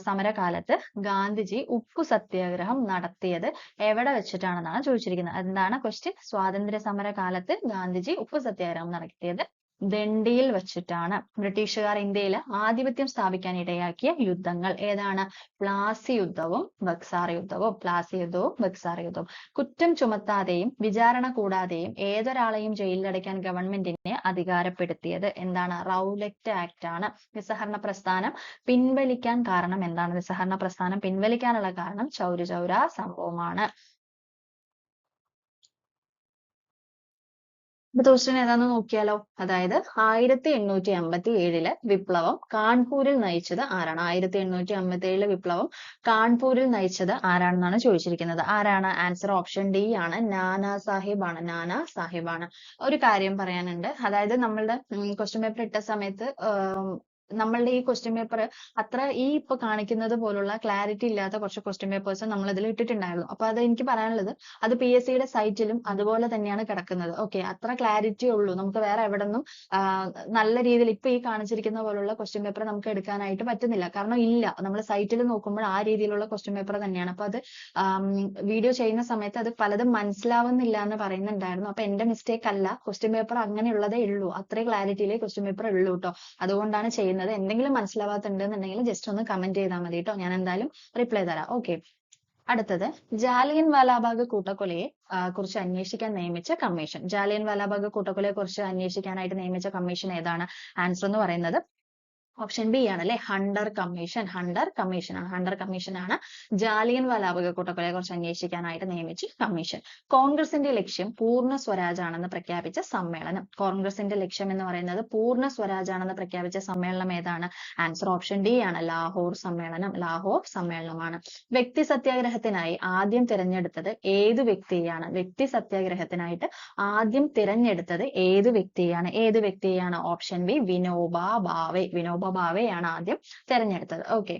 സമരകാലത്ത് ഗാന്ധിജി ഉപ്പു സത്യാഗ്രഹം നടത്തിയത് എവിടെ വെച്ചിട്ടാണെന്നാണ് ചോദിച്ചിരിക്കുന്നത്. എന്താണ് ക്വസ്റ്റ്യൻ? സ്വാതന്ത്ര്യ സമരകാലത്ത് ഗാന്ധിജി ഉപ്പു സത്യാഗ്രഹം നടത്തിയത് ദണ്ഡിയിൽ വെച്ചിട്ടാണ്. ബ്രിട്ടീഷുകാർ ഇന്ത്യയിൽ ആധിപത്യം സ്ഥാപിക്കാൻ ഇടയാക്കിയ യുദ്ധങ്ങൾ ഏതാണ്? പ്ലാസി യുദ്ധവും ബക്സാർ യുദ്ധവും. കുറ്റം ചുമത്താതെയും വിചാരണ കൂടാതെയും ഏതൊരാളെയും ജയിലിലടയ്ക്കാൻ ഗവൺമെന്റിനെ അധികാരപ്പെടുത്തിയത് എന്താണ്? റൗലറ്റ് ആക്ട് ആണ്. നിസ്സഹകരണ പ്രസ്ഥാനം പിൻവലിക്കാൻ കാരണം എന്താണ്? നിസ്സഹകരണ പ്രസ്ഥാനം പിൻവലിക്കാനുള്ള കാരണം ചൗരി ചൗര സംഭവമാണ്. അടുത്ത ക്വസ്റ്റ്യൻ ഏതാണെന്ന് നോക്കിയാലോ. അതായത് 1857 വിപ്ലവം കാൺപൂരിൽ നയിച്ചത് ആരാണ്? 1857 വിപ്ലവം കാൺപൂരിൽ നയിച്ചത് ആരാണെന്നാണ് ചോദിച്ചിരിക്കുന്നത്. ആരാണ്? ആൻസർ ഓപ്ഷൻ ഡി ആണ്, നാനാ സാഹിബ് ആണ്. നാനാ സാഹിബ് ആണ്. ഒരു കാര്യം പറയാനുണ്ട്. അതായത് നമ്മളുടെ ക്വസ്റ്റ്യൻ പേപ്പർ ഇട്ട സമയത്ത് നമ്മളുടെ ഈ ക്വസ്റ്റ്യൻ പേപ്പർ അത്ര ഈ ഇപ്പൊ കാണിക്കുന്നത് പോലുള്ള ക്ലാരിറ്റി ഇല്ലാത്ത കുറച്ച് ക്വസ്റ്റ്യൻ പേപ്പേഴ്സ് നമ്മൾ ഇതിൽ ഇട്ടിട്ടുണ്ടായിരുന്നു. അപ്പൊ അത് എനിക്ക് പറയാനുള്ളത്, അത് PSC യുടെ സൈറ്റിലും അതുപോലെ തന്നെയാണ് കിടക്കുന്നത്. ഓക്കെ, അത്ര ക്ലാരിറ്റി ഉള്ളൂ. നമുക്ക് വേറെ എവിടെന്നും നല്ല രീതിയിൽ ഇപ്പൊ ഈ കാണിച്ചിരിക്കുന്ന പോലുള്ള ക്വസ്റ്റ്യൻ പേപ്പർ നമുക്ക് എടുക്കാനായിട്ട് പറ്റുന്നില്ല. കാരണം ഇല്ല, നമ്മൾ സൈറ്റിൽ നോക്കുമ്പോൾ ആ രീതിയിലുള്ള ക്വസ്റ്റ്യൻ പേപ്പർ തന്നെയാണ്. അപ്പൊ അത് വീഡിയോ ചെയ്യുന്ന സമയത്ത് അത് പലതും മനസ്സിലാവുന്നില്ല എന്ന് പറയുന്നുണ്ടായിരുന്നു. അപ്പൊ എന്റെ മിസ്റ്റേക്ക് അല്ല, ക്വസ്റ്റ്യൻ പേപ്പർ അങ്ങനെയുള്ളതേ ഉള്ളൂ, അത്രേ ക്ലാരിറ്റിയിലേ ക്വസ്റ്റ്യൻ പേപ്പർ ഉള്ളൂ കേട്ടോ. അതുകൊണ്ടാണ് ചെയ്യുന്നത്. എന്തെങ്കിലും മനസ്സിലാവാത്തുണ്ടെന്നുണ്ടെങ്കിൽ ജസ്റ്റ് ഒന്ന് കമന്റ് ചെയ്താൽ മതി കേട്ടോ. ഞാൻ എന്തായാലും റിപ്ലൈ തരാം. ഓക്കെ, അടുത്തത് ജാലിയൻ വാലാബാഗ് കൂട്ടക്കൊലയെ കുറിച്ച് അന്വേഷിക്കാൻ നിയമിച്ച കമ്മീഷൻ. ജാലിയൻ വാലാബാഗ് കൂട്ടക്കൊലയെ കുറിച്ച് അന്വേഷിക്കാനായിട്ട് നിയമിച്ച കമ്മീഷൻ ഏതാണ്? ആൻസർ എന്ന് പറയുന്നത് ഓപ്ഷൻ ബി ആണ് അല്ലെ, ഹണ്ടർ കമ്മീഷൻ. ഹണ്ടർ കമ്മീഷൻ ആണ്. ഹണ്ടർ കമ്മീഷൻ ആണ് ജാലിയൻ വാലാബാഗ് കൂട്ടക്കൊലയെ കുറിച്ച് അന്വേഷിക്കാനായിട്ട് നിയമിച്ച കമ്മീഷൻ. കോൺഗ്രസിന്റെ ലക്ഷ്യം പൂർണ്ണ സ്വരാജ് ആണെന്ന് പ്രഖ്യാപിച്ച സമ്മേളനം. കോൺഗ്രസിന്റെ ലക്ഷ്യം എന്ന് പറയുന്നത് പൂർണ്ണ സ്വരാജ് ആണെന്ന് പ്രഖ്യാപിച്ച സമ്മേളനം ഏതാണ്? ആൻസർ ഓപ്ഷൻ ഡി ആണ്, ലാഹോർ സമ്മേളനം. ലാഹോർ സമ്മേളനമാണ്. വ്യക്തി സത്യാഗ്രഹത്തിനായി ആദ്യം തിരഞ്ഞെടുത്തത് ഏത് വ്യക്തിയാണ്? വ്യക്തി സത്യാഗ്രഹത്തിനായിട്ട് ആദ്യം തിരഞ്ഞെടുത്തത് ഏത് വ്യക്തിയാണ്? ഏത് വ്യക്തിയാണ്? Option B Vinoba Bhave. വിനോബ ഭാവെയാണ് ആദ്യം തിരഞ്ഞെടുത്തത്. ഓക്കെ,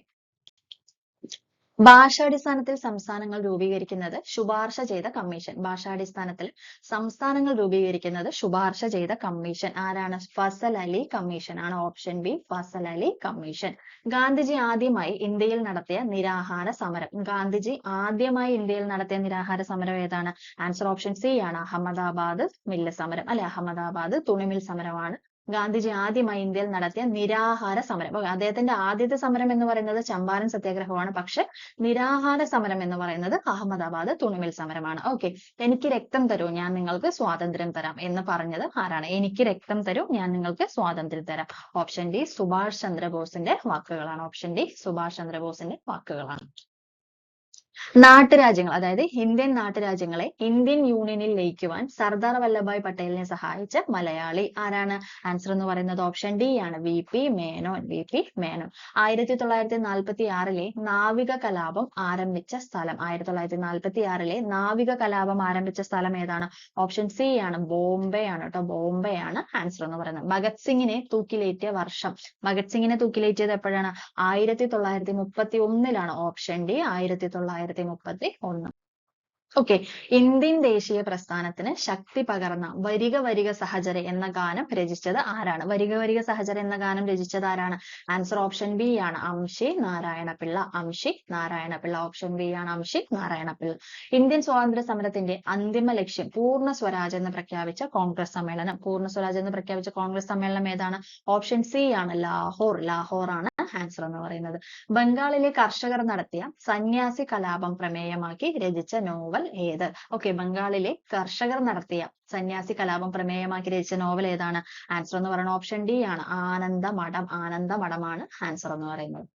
ഭാഷാടിസ്ഥാനത്തിൽ സംസ്ഥാനങ്ങൾ രൂപീകരിക്കുന്നത് ശുപാർശ ചെയ്ത കമ്മീഷൻ. ഭാഷാടിസ്ഥാനത്തിൽ സംസ്ഥാനങ്ങൾ രൂപീകരിക്കുന്നത് ശുപാർശ ചെയ്ത കമ്മീഷൻ ആരാണ്? ഫസൽ അലി കമ്മീഷൻ ആണ്. Option B Fazal Ali commission. Gandhiji ആദ്യമായി ഇന്ത്യയിൽ നടത്തിയ നിരാഹാര സമരം. ഗാന്ധിജി ആദ്യമായി ഇന്ത്യയിൽ നടത്തിയ നിരാഹാര സമരം ഏതാണ്? ആൻസർ ഓപ്ഷൻ സി ആണ്, അഹമ്മദാബാദ് മില്ല് സമരം അല്ലെ, അഹമ്മദാബാദ് തുണിമിൽ സമരമാണ് ഗാന്ധിജി ആദ്യമായി ഇന്ത്യയിൽ നടത്തിയ നിരാഹാര സമരം. അദ്ദേഹത്തിന്റെ ആദ്യത്തെ സമരം എന്ന് പറയുന്നത് ചമ്പാരൻ സത്യാഗ്രഹമാണ്. പക്ഷെ നിരാഹാര സമരം എന്ന് പറയുന്നത് അഹമ്മദാബാദ് തുണിമിൽ സമരമാണ്. ഓക്കെ, എനിക്ക് രക്തം തരൂ, ഞാൻ നിങ്ങൾക്ക് സ്വാതന്ത്ര്യം തരാം എന്ന് പറഞ്ഞത് ആരാണ്? എനിക്ക് രക്തം തരൂ, ഞാൻ നിങ്ങൾക്ക് സ്വാതന്ത്ര്യം തരാം. ഓപ്ഷൻ ഡി സുഭാഷ് ചന്ദ്രബോസിന്റെ വാക്കുകളാണ്. ഓപ്ഷൻ ഡി സുഭാഷ് ചന്ദ്രബോസിന്റെ വാക്കുകളാണ്. നാട്ടുരാജ്യങ്ങൾ, അതായത് ഇന്ത്യൻ നാട്ടുരാജ്യങ്ങളെ ഇന്ത്യൻ യൂണിയനിൽ ലയിക്കുവാൻ സർദാർ വല്ലഭായ് പട്ടേലിനെ സഹായിച്ച മലയാളി ആരാണ്? ആൻസർ എന്ന് പറയുന്നത് ഓപ്ഷൻ ഡി ആണ്, VP മേനോൻ. VP മേനോൻ. 1946 നാവിക കലാപം ആരംഭിച്ച സ്ഥലം. 1946 നാവിക കലാപം ആരംഭിച്ച സ്ഥലം ഏതാണ്? ഓപ്ഷൻ സി ആണ്, ബോംബെ ആണ് കേട്ടോ. ബോംബെ ആണ് ആൻസർ എന്ന് പറയുന്നത്. ഭഗത് സിംഗിനെ തൂക്കിലേറ്റിയ വർഷം. ഭഗത് സിംഗിനെ തൂക്കിലേറ്റിയത് എപ്പോഴാണ്? 1931 ഓപ്ഷൻ ഡി 1931. ഓക്കെ, ഇന്ത്യൻ ദേശീയ പ്രസ്ഥാനത്തിന് ശക്തി പകർന്ന വരിക വരിക സഹചരെ എന്ന ഗാനം രചിച്ചത് ആരാണ്? വരിക വരിക സഹചരെ എന്ന ഗാനം രചിച്ചത് ആരാണ്? ആൻസർ ഓപ്ഷൻ ബി ആണ്, അംശി നാരായണപിള്ള. അംശി നാരായണപിള്ള. ഓപ്ഷൻ ബി ആണ്, അംശി നാരായണപിള്ള. ഇന്ത്യൻ സ്വാതന്ത്ര്യ സമരത്തിന്റെ അന്തിമ ലക്ഷ്യം പൂർണ്ണ സ്വരാജ് എന്ന് പ്രഖ്യാപിച്ച കോൺഗ്രസ് സമ്മേളനം. പൂർണ്ണ സ്വരാജ് എന്ന് പ്രഖ്യാപിച്ച കോൺഗ്രസ് സമ്മേളനം ഏതാണ്? ഓപ്ഷൻ സി ആണ്, ലാഹോർ. ലാഹോർ ആണ് ആൻസർ എന്ന് പറയുന്നത്. ബംഗാളിലെ കർഷകർ നടത്തിയ സന്യാസി കലാപം പ്രമേയമാക്കി രചിച്ച നോവൽ ഏത്? ഓക്കെ, ബംഗാളിലെ കർഷകർ നടത്തിയ സന്യാസി കലാപം പ്രമേയമാക്കി രചിച്ച നോവൽ ഏതാണ്? ആൻസർ എന്ന് പറയുന്നത് ഓപ്ഷൻ ഡി ആണ്, ആനന്ദമഠം. ആനന്ദമഠമാണ് ആൻസർ എന്ന് പറയുന്നത്.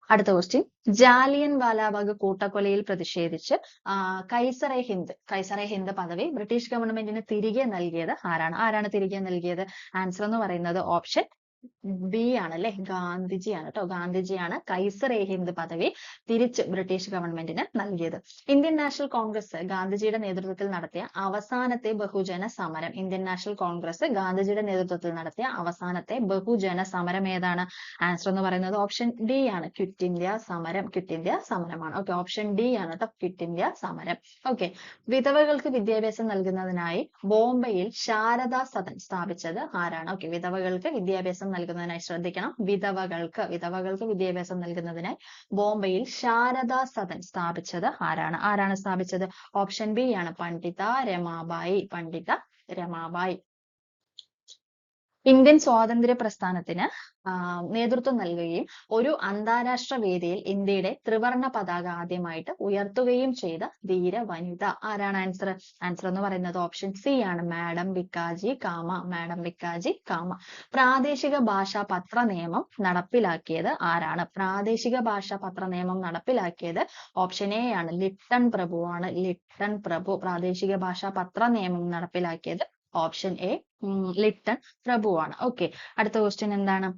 അടുത്ത ക്വസ്റ്റ്യൻ, ജാലിയൻ വാലാബാഗ് കൂട്ടക്കൊലയിൽ പ്രതിഷേധിച്ച് കൈസറെ ഹിന്ദ് പദവി ബ്രിട്ടീഷ് ഗവൺമെന്റിന് തിരികെ നൽകിയത് ആരാണ്? ആരാണ് തിരികെ നൽകിയത്? ആൻസർ എന്ന് പറയുന്നത് ഓപ്ഷൻ ബി ആണ് അല്ലെ, ഗാന്ധിജിയാണ് കേട്ടോ. ഗാന്ധിജിയാണ് കൈസർ-എ-ഹിന്ദ് പദവി തിരിച്ച് ബ്രിട്ടീഷ് ഗവൺമെന്റിന് നൽകിയത്. ഇന്ത്യൻ നാഷണൽ കോൺഗ്രസ് ഗാന്ധിജിയുടെ നേതൃത്വത്തിൽ നടത്തിയ അവസാനത്തെ ബഹുജന സമരം. ഇന്ത്യൻ നാഷണൽ കോൺഗ്രസ് ഗാന്ധിജിയുടെ നേതൃത്വത്തിൽ നടത്തിയ അവസാനത്തെ ബഹുജന സമരം ഏതാണ്? ആൻസർ എന്ന് പറയുന്നത് ഓപ്ഷൻ ഡി ആണ്, ക്വിറ്റ് ഇന്ത്യ സമരം. ക്വിറ്റ് ഇന്ത്യ സമരമാണ്. ഓക്കെ, ഓപ്ഷൻ ഡി ആണ് കേട്ടോ, ക്വിറ്റ് ഇന്ത്യ സമരം. ഓക്കെ, വിധവകൾക്ക് വിദ്യാഭ്യാസം നൽകുന്നതിനായി ബോംബെയിൽ ശാരദാ സദൻ സ്ഥാപിച്ചത് ആരാണ്? ഓക്കെ, വിധവകൾക്ക് വിദ്യാഭ്യാസം നൽകുന്നതിനായി ശ്രദ്ധിക്കണം, വിധവകൾക്ക് വിദ്യാഭ്യാസം നൽകുന്നതിനായി ബോംബെയിൽ ശാരദാ സദൻ സ്ഥാപിച്ചത് ആരാണ്? ആരാണ് സ്ഥാപിച്ചത്? ഓപ്ഷൻ ബി ആണ്, പണ്ഡിത രമാബായി. പണ്ഡിത രമാബായി. ഇന്ത്യൻ സ്വാതന്ത്ര്യ പ്രസ്ഥാനത്തിന് നേതൃത്വം നൽകുകയും ഒരു അന്താരാഷ്ട്ര വേദിയിൽ ഇന്ത്യയുടെ ത്രിവർണ്ണ പതാക ആദ്യമായിട്ട് ഉയർത്തുകയും ചെയ്ത ധീര വനിത ആരാണ്? ആൻസർ എന്ന് പറയുന്നത് ഓപ്ഷൻ സി ആണ്, മാഡം വിക്കാജി കാമ. മാഡം വിക്കാജി കാമ. പ്രാദേശിക ഭാഷാ പത്ര നിയമം നടപ്പിലാക്കിയത് ആരാണ്? പ്രാദേശിക ഭാഷാ പത്ര നിയമം നടപ്പിലാക്കിയത് ഓപ്ഷൻ എ ആണ്, ലിപ്ടൺ പ്രഭു ആണ്. ലിപ്ടൺ പ്രഭു പ്രാദേശിക ഭാഷാ പത്ര നിയമം നടപ്പിലാക്കിയത് ഓപ്ഷൻ എ ലിട്ടൺ പ്രഭുവാണ്. ഓക്കെ, അടുത്ത ക്വസ്റ്റ്യൻ എന്താണ്?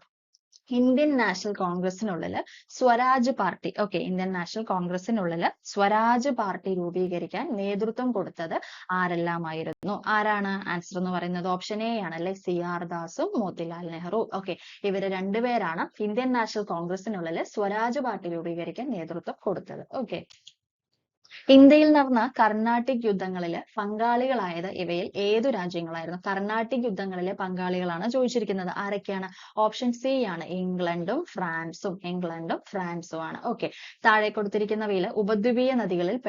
ഇന്ത്യൻ നാഷണൽ കോൺഗ്രസിനുള്ളില് Swaraj Party, okay, Indian National കോൺഗ്രസിനുള്ളില് സ്വരാജ് പാർട്ടി രൂപീകരിക്കാൻ നേതൃത്വം കൊടുത്തത് ആരെല്ലാമായിരുന്നു? ആരാണ്? ആൻസർ എന്ന് പറയുന്നത് ഓപ്ഷൻ എ ആണ് അല്ലെ, CR ദാസും മോത്തിലാൽ നെഹ്റു. ഓക്കെ, ഇവര് രണ്ടുപേരാണ് ഇന്ത്യൻ നാഷണൽ കോൺഗ്രസിനുള്ളില് സ്വരാജ് പാർട്ടി രൂപീകരിക്കാൻ നേതൃത്വം കൊടുത്തത്. ഓക്കെ, ഇന്ത്യയിൽ നടന്ന കർണാട്ടിക് യുദ്ധങ്ങളിൽ പങ്കാളികളായത് ഇവയിൽ ഏതു രാജ്യങ്ങളായിരുന്നു? കർണാട്ടിക് യുദ്ധങ്ങളിലെ പങ്കാളികളാണ് ചോദിച്ചിരിക്കുന്നത്. ആരൊക്കെയാണ്? ഓപ്ഷൻ സി ആണ്, ഇംഗ്ലണ്ടും ഫ്രാൻസും. ഇംഗ്ലണ്ടും ഫ്രാൻസും ആണ്. ഓക്കെ, താഴെ കൊടുത്തിരിക്കുന്നവയിൽ ഉപദ്വീപീയ നദികളിൽ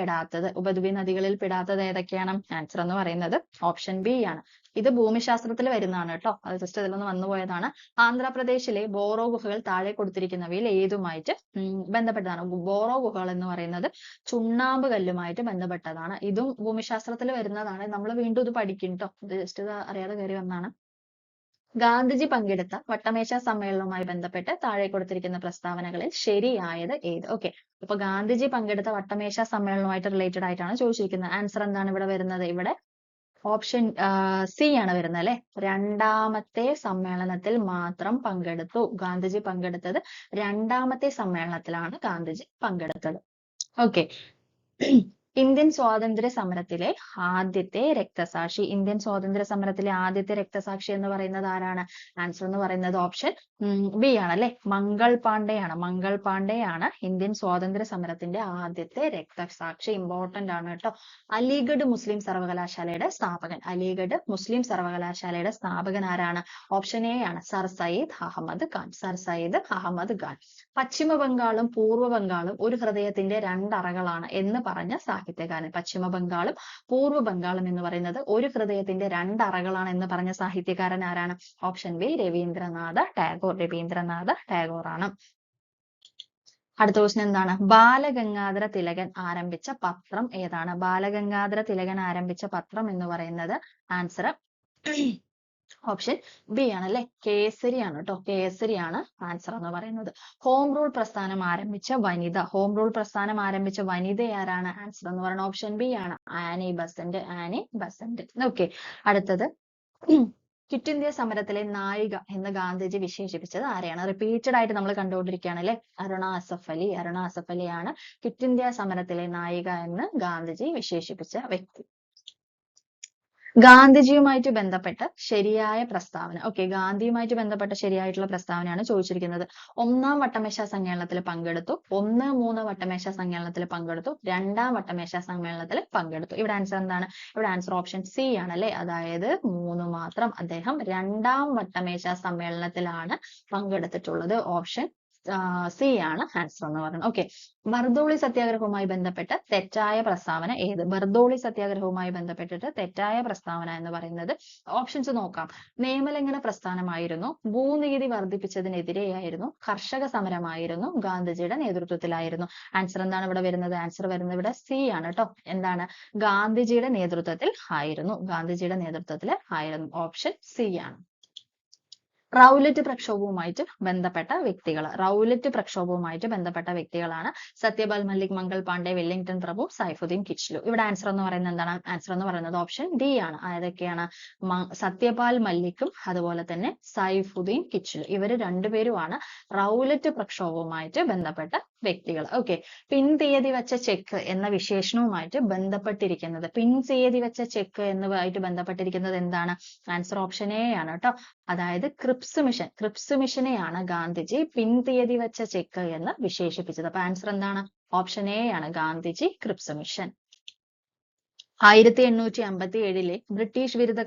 പെടാത്തത് ഏതൊക്കെയാണ്? ആൻസർ എന്ന് പറയുന്നത് ഓപ്ഷൻ ബി ആണ്. ഇത് ഭൂമിശാസ്ത്രത്തിൽ വരുന്നതാണ് കേട്ടോ, അത് ജസ്റ്റ് അതിലൊന്ന് വന്നുപോയതാണ്. ആന്ധ്രാപ്രദേശിലെ ബോറോ ഗുഹകൾ താഴെ കൊടുത്തിരിക്കുന്നവയിൽ ഏതുമായിട്ട് ബന്ധപ്പെട്ടതാണ്? ബോറോ ഗുഹകൾ എന്ന് പറയുന്നത് ചുണ്ണാമ്പ് കല്ലുമായിട്ട് ബന്ധപ്പെട്ടതാണ്. ഇതും ഭൂമിശാസ്ത്രത്തിൽ വരുന്നതാണ്. നമ്മൾ വീണ്ടും ഇത് പഠിക്കും ട്ടോ, ഇത് ജസ്റ്റ് ഇത് അറിയാതെ കയറി വന്നതാണ്. ഗാന്ധിജി പങ്കെടുത്ത വട്ടമേശ സമ്മേളനവുമായി ബന്ധപ്പെട്ട് താഴെ കൊടുത്തിരിക്കുന്ന പ്രസ്താവനകളിൽ ശരിയായത് ഏത്? ഓക്കെ, അപ്പൊ ഗാന്ധിജി പങ്കെടുത്ത വട്ടമേശ സമ്മേളനവുമായിട്ട് റിലേറ്റഡ് ആയിട്ടാണ് ചോദിച്ചിരിക്കുന്നത്. ആൻസർ എന്താണ് ഇവിടെ വരുന്നത്? ഇവിടെ ഓപ്ഷൻ സി ആണ് വരുന്നത് അല്ലെ, രണ്ടാമത്തെ സമ്മേളനത്തിൽ മാത്രം പങ്കെടുത്തു. ഗാന്ധിജി പങ്കെടുത്തത് രണ്ടാമത്തെ സമ്മേളനത്തിലാണ് ഗാന്ധിജി പങ്കെടുത്തത്. ഓക്കെ, ഇന്ത്യൻ സ്വാതന്ത്ര്യ സമരത്തിലെ ആദ്യത്തെ രക്തസാക്ഷി, ഇന്ത്യൻ സ്വാതന്ത്ര്യ സമരത്തിലെ ആദ്യത്തെ രക്തസാക്ഷി എന്ന് പറയുന്നത് ആരാണ്? ആൻസർ എന്ന് പറയുന്നത് ഓപ്ഷൻ ബി ആണ് അല്ലെ, മംഗൾ പാണ്ഡെ ആണ്. മംഗൾ പാണ്ഡെ ആണ് ഇന്ത്യൻ സ്വാതന്ത്ര്യ സമരത്തിന്റെ ആദ്യത്തെ രക്തസാക്ഷി. ഇമ്പോർട്ടന്റ് ആണ് കേട്ടോ. അലിഗഡ് മുസ്ലിം സർവകലാശാലയുടെ സ്ഥാപകൻ, അലിഗഡ് മുസ്ലിം സർവകലാശാലയുടെ സ്ഥാപകൻ ആരാണ്? ഓപ്ഷൻ എ ആണ്, സർ സയ്യിദ് അഹമ്മദ് ഖാൻ. സർ സയ്യിദ് അഹമ്മദ് ഖാൻ. പശ്ചിമ ബംഗാളും പൂർവ്വ ബംഗാളും ഒരു ഹൃദയത്തിന്റെ രണ്ടറകളാണ് എന്ന് പറഞ്ഞ സാഹിത്യകാരൻ. പശ്ചിമ ബംഗാളും പൂർവ്വ ബംഗാളും എന്ന് പറയുന്നത് ഒരു ഹൃദയത്തിന്റെ രണ്ടറകളാണ് എന്ന് പറഞ്ഞ സാഹിത്യകാരൻ ആരാണ്? Option B Rabindranath Tagore. രവീന്ദ്രനാഥ ടാഗോർ ആണ്. അടുത്ത ക്വസ്റ്റ്യൻ എന്താണ്? ബാലഗംഗാധര തിലകൻ ആരംഭിച്ച പത്രം ഏതാണ്? ബാലഗംഗാധര തിലകൻ ആരംഭിച്ച പത്രം എന്ന് പറയുന്നത് ആൻസർ ഓപ്ഷൻ ബി ആണ് അല്ലെ, കേസരിയാണ് കേട്ടോ. കേസരിയാണ് ആൻസർ എന്ന് പറയുന്നത്. ഹോം റൂൾ പ്രസ്ഥാനം ആരംഭിച്ച വനിത, ഹോം റൂൾ പ്രസ്ഥാനം ആരംഭിച്ച വനിത ആരാണ്? ആൻസർ എന്ന് പറയുന്നത് ഓപ്ഷൻ ബി ആണ്, Annie Besant. Annie Besant. Okay, അടുത്തത് ക്വിറ്റ് ഇന്ത്യ സമരത്തിലെ നായിക എന്ന് ഗാന്ധിജി വിശേഷിപ്പിച്ചത് ആരെയാണ്? റിപ്പീറ്റഡ് ആയിട്ട് നമ്മൾ കണ്ടുകൊണ്ടിരിക്കുകയാണ് അല്ലെ, അരുണ അസഫ് അലി. അരുണ അസഫ് അലിയാണ് ക്വിറ്റ് ഇന്ത്യ സമരത്തിലെ നായിക എന്ന് ഗാന്ധിജി വിശേഷിപ്പിച്ച വ്യക്തി. ഗാന്ധിജിയുമായിട്ട് ബന്ധപ്പെട്ട ശരിയായ പ്രസ്താവന. ഓക്കെ, ഗാന്ധിയുമായിട്ട് ബന്ധപ്പെട്ട ശരിയായിട്ടുള്ള പ്രസ്താവനയാണ് ചോദിച്ചിരിക്കുന്നത്. ഒന്നാം വട്ടമേശ സമ്മേളനത്തിൽ പങ്കെടുത്തു, 1-3 വട്ടമേശ സമ്മേളനത്തിൽ പങ്കെടുത്തു, 2ാം വട്ടമേശ സമ്മേളനത്തിൽ പങ്കെടുത്തു. ഇവിടെ ആൻസർ എന്താണ്? ഇവിടെ ആൻസർ ഓപ്ഷൻ സി ആണ് അല്ലെ, അതായത് 3 മാത്രം. അദ്ദേഹം 2ാം വട്ടമേശ സമ്മേളനത്തിലാണ് പങ്കെടുത്തിട്ടുള്ളത്. ഓപ്ഷൻ സി ആണ് ആൻസർ എന്ന് പറയുന്നത്. ഓക്കെ, ബർദോളി സത്യാഗ്രഹവുമായി ബന്ധപ്പെട്ട് തെറ്റായ പ്രസ്താവന ഏത്? ബർദോളി സത്യാഗ്രഹവുമായി ബന്ധപ്പെട്ടിട്ട് തെറ്റായ പ്രസ്താവന എന്ന് പറയുന്നത് ഓപ്ഷൻസ് നോക്കാം. നിയമലംഘന പ്രസ്ഥാനമായിരുന്നു, ഭൂനികുതി വർദ്ധിപ്പിച്ചതിനെതിരെയായിരുന്നു, കർഷക സമരമായിരുന്നു, ഗാന്ധിജിയുടെ നേതൃത്വത്തിലായിരുന്നു. ആൻസർ എന്താണ് ഇവിടെ വരുന്നത്? ആൻസർ വരുന്നത് ഇവിടെ സി ആണ് കേട്ടോ. എന്താണ്? ഗാന്ധിജിയുടെ നേതൃത്വത്തിൽ ആയിരുന്നു. ഗാന്ധിജിയുടെ നേതൃത്വത്തിൽ ആയിരുന്നു. ഓപ്ഷൻ സി ആണ്. റൗലറ്റ് പ്രക്ഷോഭവുമായിട്ട് ബന്ധപ്പെട്ട വ്യക്തികൾ. റൗലറ്റ് പ്രക്ഷോഭവുമായിട്ട് ബന്ധപ്പെട്ട വ്യക്തികളാണ് സത്യപാൽ മല്ലിക്, മംഗൾ പാണ്ഡെ, വെല്ലിംഗ്ടൺ പ്രഭു, സൈഫുദ്ദീൻ കിച്ലു. ഇവിടെ ആൻസർ എന്ന് പറയുന്നത് എന്താണ്? ആൻസർ എന്ന് പറയുന്നത് ഓപ്ഷൻ ഡി ആണ്. ഏതൊക്കെയാണ്? സത്യപാൽ മല്ലിക്കും അതുപോലെ തന്നെ സൈഫുദ്ദീൻ കിച്ലു. ഇവര് രണ്ടുപേരുമാണ് റൗലറ്റ് പ്രക്ഷോഭവുമായിട്ട് ബന്ധപ്പെട്ട വ്യക്തികൾ. ഓക്കെ, പിൻ തീയതി വെച്ച ചെക്ക് എന്ന വിശേഷണവുമായിട്ട് ബന്ധപ്പെട്ടിരിക്കുന്നത്, പിൻ തീയതി വെച്ച ചെക്ക് എന്നുമായിട്ട് ബന്ധപ്പെട്ടിരിക്കുന്നത് എന്താണ്? ആൻസർ ഓപ്ഷൻ എ ആണ് കേട്ടോ. അതായത് ക്രിപ്സ് മിഷനെയാണ് ഗാന്ധിജി പിൻ തീയതി വെച്ച ചെക്ക് എന്ന് വിശേഷിപ്പിച്ചത്. അപ്പൊ ആൻസർ എന്താണ്? ഓപ്ഷൻ എ ആണ്, ഗാന്ധിജി ക്രിപ്സ് മിഷൻ. 1857 ബ്രിട്ടീഷ് വിരുദ്ധ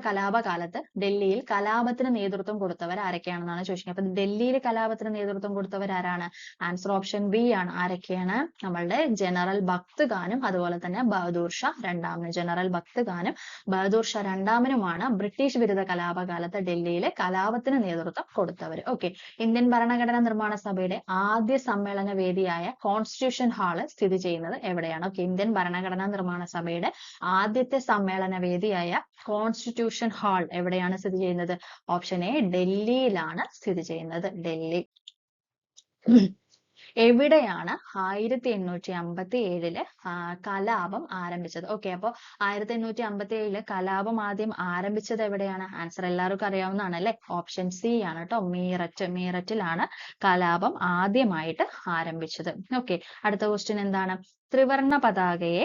കലാപകാലത്ത് ഡൽഹിയിൽ കലാപത്തിന് നേതൃത്വം കൊടുത്തവർ ആരൊക്കെയാണെന്നാണ് ചോദിക്കുന്നത്. അപ്പൊ ഡൽഹിയിൽ കലാപത്തിന് നേതൃത്വം കൊടുത്തവർ ആരാണ്? ആൻസർ ഓപ്ഷൻ ബി ആണ്. ആരൊക്കെയാണ്? നമ്മളുടെ ജനറൽ ഭക്ത് ഖാനും അതുപോലെ തന്നെ ബഹദൂർ ഷാ രണ്ടാമനും. ജനറൽ ഭക്ത് ഖാനും ബഹദൂർ ഷാ രണ്ടാമനുമാണ് ബ്രിട്ടീഷ് വിരുദ്ധ കലാപകാലത്ത് ഡൽഹിയിലെ കലാപത്തിന് നേതൃത്വം കൊടുത്തവർ. ഓക്കെ, ഇന്ത്യൻ ഭരണഘടനാ നിർമ്മാണ സഭയുടെ ആദ്യ സമ്മേളന വേദിയായ കോൺസ്റ്റിറ്റ്യൂഷൻ ഹാള് സ്ഥിതി ചെയ്യുന്നത് എവിടെയാണ്? ഓക്കെ, ഇന്ത്യൻ ഭരണഘടനാ നിർമ്മാണ സഭയുടെ ആദ്യത്തെ സമ്മേളന വേദിയായ കോൺസ്റ്റിറ്റ്യൂഷൻ ഹാൾ എവിടെയാണ് സ്ഥിതി ചെയ്യുന്നത്? ഓപ്ഷൻ എ ഡൽഹിയിലാണ് സ്ഥിതി ചെയ്യുന്നത്. ഡൽഹി. എവിടെയാണ് 1857 കലാപം ആരംഭിച്ചത്? ഓക്കെ, അപ്പൊ 1857 കലാപം ആദ്യം ആരംഭിച്ചത് എവിടെയാണ്? ആൻസർ എല്ലാവർക്കും അറിയാവുന്നതാണ് അല്ലെ? ഓപ്ഷൻ സി ആണ് കേട്ടോ, മീററ്റിലാണ് കലാപം ആദ്യമായിട്ട് ആരംഭിച്ചത്. ഓക്കെ, അടുത്ത ക്വസ്റ്റ്യൻ എന്താണ്? ത്രിവർണ പതാകയെ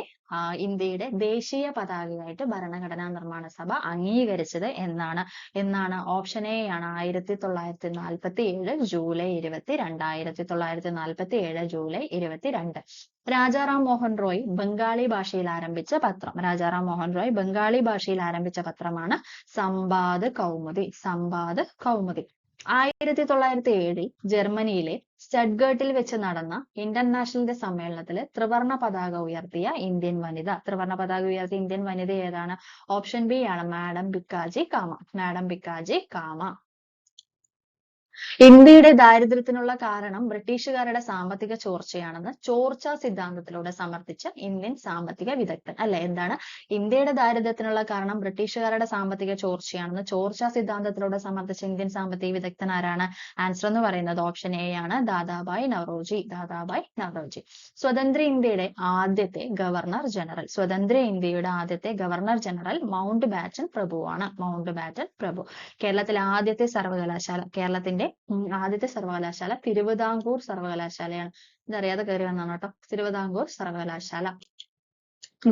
ഇന്ത്യയുടെ ദേശീയ പതാകയായിട്ട് ഭരണഘടനാ നിർമ്മാണ സഭ അംഗീകരിച്ചത് എന്നാണ്? ഓപ്ഷൻ എ ആണ് 1947 ജൂലൈ 22. 1947 ജൂലൈ 22. രാജാറാം മോഹൻ റോയ് ബംഗാളി ഭാഷയിൽ ആരംഭിച്ച പത്രം. രാജാറാം മോഹൻ റോയ് ബംഗാളി ഭാഷയിൽ ആരംഭിച്ച പത്രമാണ് സമ്പാദ് കൗമുദി. 1907 ജർമ്മനിയിലെ സ്റ്റഡ്ഗർട്ടിൽ വെച്ച് നടന്ന ഇന്റർനാഷണൽ സമ്മേളനത്തിൽ ത്രിവർണ പതാക ഉയർത്തിയ ഇന്ത്യൻ വനിത ഏതാണ്? ഓപ്ഷൻ ബി ആണ് മാഡം ഭിക്കാജി കാമ. ഇന്ത്യയുടെ ദാരിദ്ര്യത്തിനുള്ള കാരണം ബ്രിട്ടീഷുകാരുടെ സാമ്പത്തിക ചോർച്ചയാണെന്ന് ചോർച്ചാ സിദ്ധാന്തത്തിലൂടെ സമർത്ഥിച്ച ഇന്ത്യൻ സാമ്പത്തിക വിദഗ്ധൻ. അല്ലെ, എന്താണ്? ഇന്ത്യയുടെ ദാരിദ്ര്യത്തിനുള്ള കാരണം ബ്രിട്ടീഷുകാരുടെ സാമ്പത്തിക ചോർച്ചയാണെന്ന് ചോർച്ചാ സിദ്ധാന്തത്തിലൂടെ സമർത്ഥിച്ച ഇന്ത്യൻ സാമ്പത്തിക വിദഗ്ധൻ ആരാണ്? ആൻസർ എന്ന് പറയുന്നത് ഓപ്ഷൻ എ ആണ് ദാദാഭായ് നവറോജി. സ്വതന്ത്ര ഇന്ത്യയുടെ ആദ്യത്തെ ഗവർണർ ജനറൽ മൗണ്ട് ബാറ്റൻ പ്രഭുവാണ്. കേരളത്തിലെ ആദ്യത്തെ സർവകലാശാല തിരുവിതാംകൂർ സർവകലാശാലയാണ്. ഇതറിയാതെ കയറി വന്നതാണ് കേട്ടോ, തിരുവിതാംകൂർ സർവകലാശാല.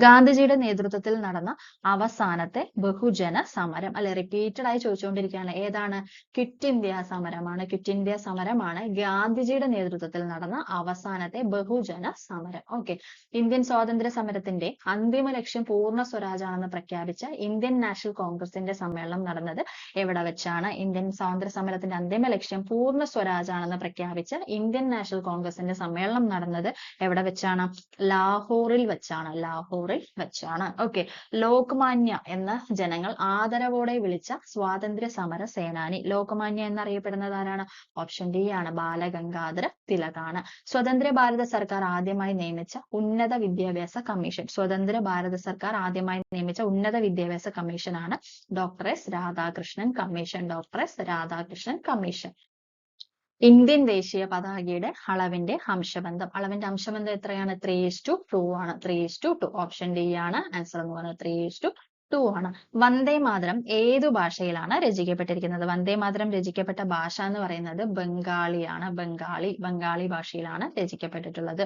ഗാന്ധിജിയുടെ നേതൃത്വത്തിൽ നടന്ന അവസാനത്തെ ബഹുജന സമരം, അല്ലെ, റിപ്പീറ്റഡ് ആയി ചോദിച്ചുകൊണ്ടിരിക്കുകയാണ്. ഏതാണ്? ക്വിറ്റ് ഇന്ത്യ സമരമാണ് ഗാന്ധിജിയുടെ നേതൃത്വത്തിൽ നടന്ന അവസാനത്തെ ബഹുജന സമരം. ഓക്കെ, ഇന്ത്യൻ സ്വാതന്ത്ര്യ സമരത്തിന്റെ അന്തിമ ലക്ഷ്യം പൂർണ്ണ സ്വരാജാണെന്ന് പ്രഖ്യാപിച്ച ഇന്ത്യൻ നാഷണൽ കോൺഗ്രസിന്റെ സമ്മേളനം നടന്നത് എവിടെ വെച്ചാണ്? ഇന്ത്യൻ സ്വാതന്ത്ര്യ സമരത്തിന്റെ അന്തിമ ലക്ഷ്യം പൂർണ്ണ സ്വരാജാണെന്ന് പ്രഖ്യാപിച്ച ഇന്ത്യൻ നാഷണൽ കോൺഗ്രസിന്റെ സമ്മേളനം നടന്നത് എവിടെ വെച്ചാണ്? ലാഹോറിൽ വെച്ചാണ്. ഓക്കെ, ലോക്മാന്യ എന്ന ജനങ്ങൾ ആദരവോടെ വിളിച്ച സ്വാതന്ത്ര്യ സമര സേനാനി. ലോക്മാന്യ എന്നറിയപ്പെടുന്നത് ആരാണ്? ഓപ്ഷൻ ഡി ആണ് ബാലഗംഗാധര തിലകാണ്. സ്വതന്ത്ര ഭാരത സർക്കാർ ആദ്യമായി നിയമിച്ച ഉന്നത വിദ്യാഭ്യാസ കമ്മീഷൻ ആണ് doctor S Radhakrishnan commission. Indian ദേശീയ പതാകയുടെ അളവിന്റെ അംശബന്ധം എത്രയാണ്? 3:2 ആണ്. 3:2. ഓപ്ഷൻ ഡി ആണ് ആൻസർ എന്ന് പറയുന്നത്. 3:2 ആണ്. വന്ദേ മാതരം ഏതു ഭാഷയിലാണ് രചിക്കപ്പെട്ടിരിക്കുന്നത്? വന്ദേ മാതരം രചിക്കപ്പെട്ട ഭാഷ എന്ന് പറയുന്നത് ബംഗാളിയാണ്. ബംഗാളി ഭാഷയിലാണ് രചിക്കപ്പെട്ടിട്ടുള്ളത്.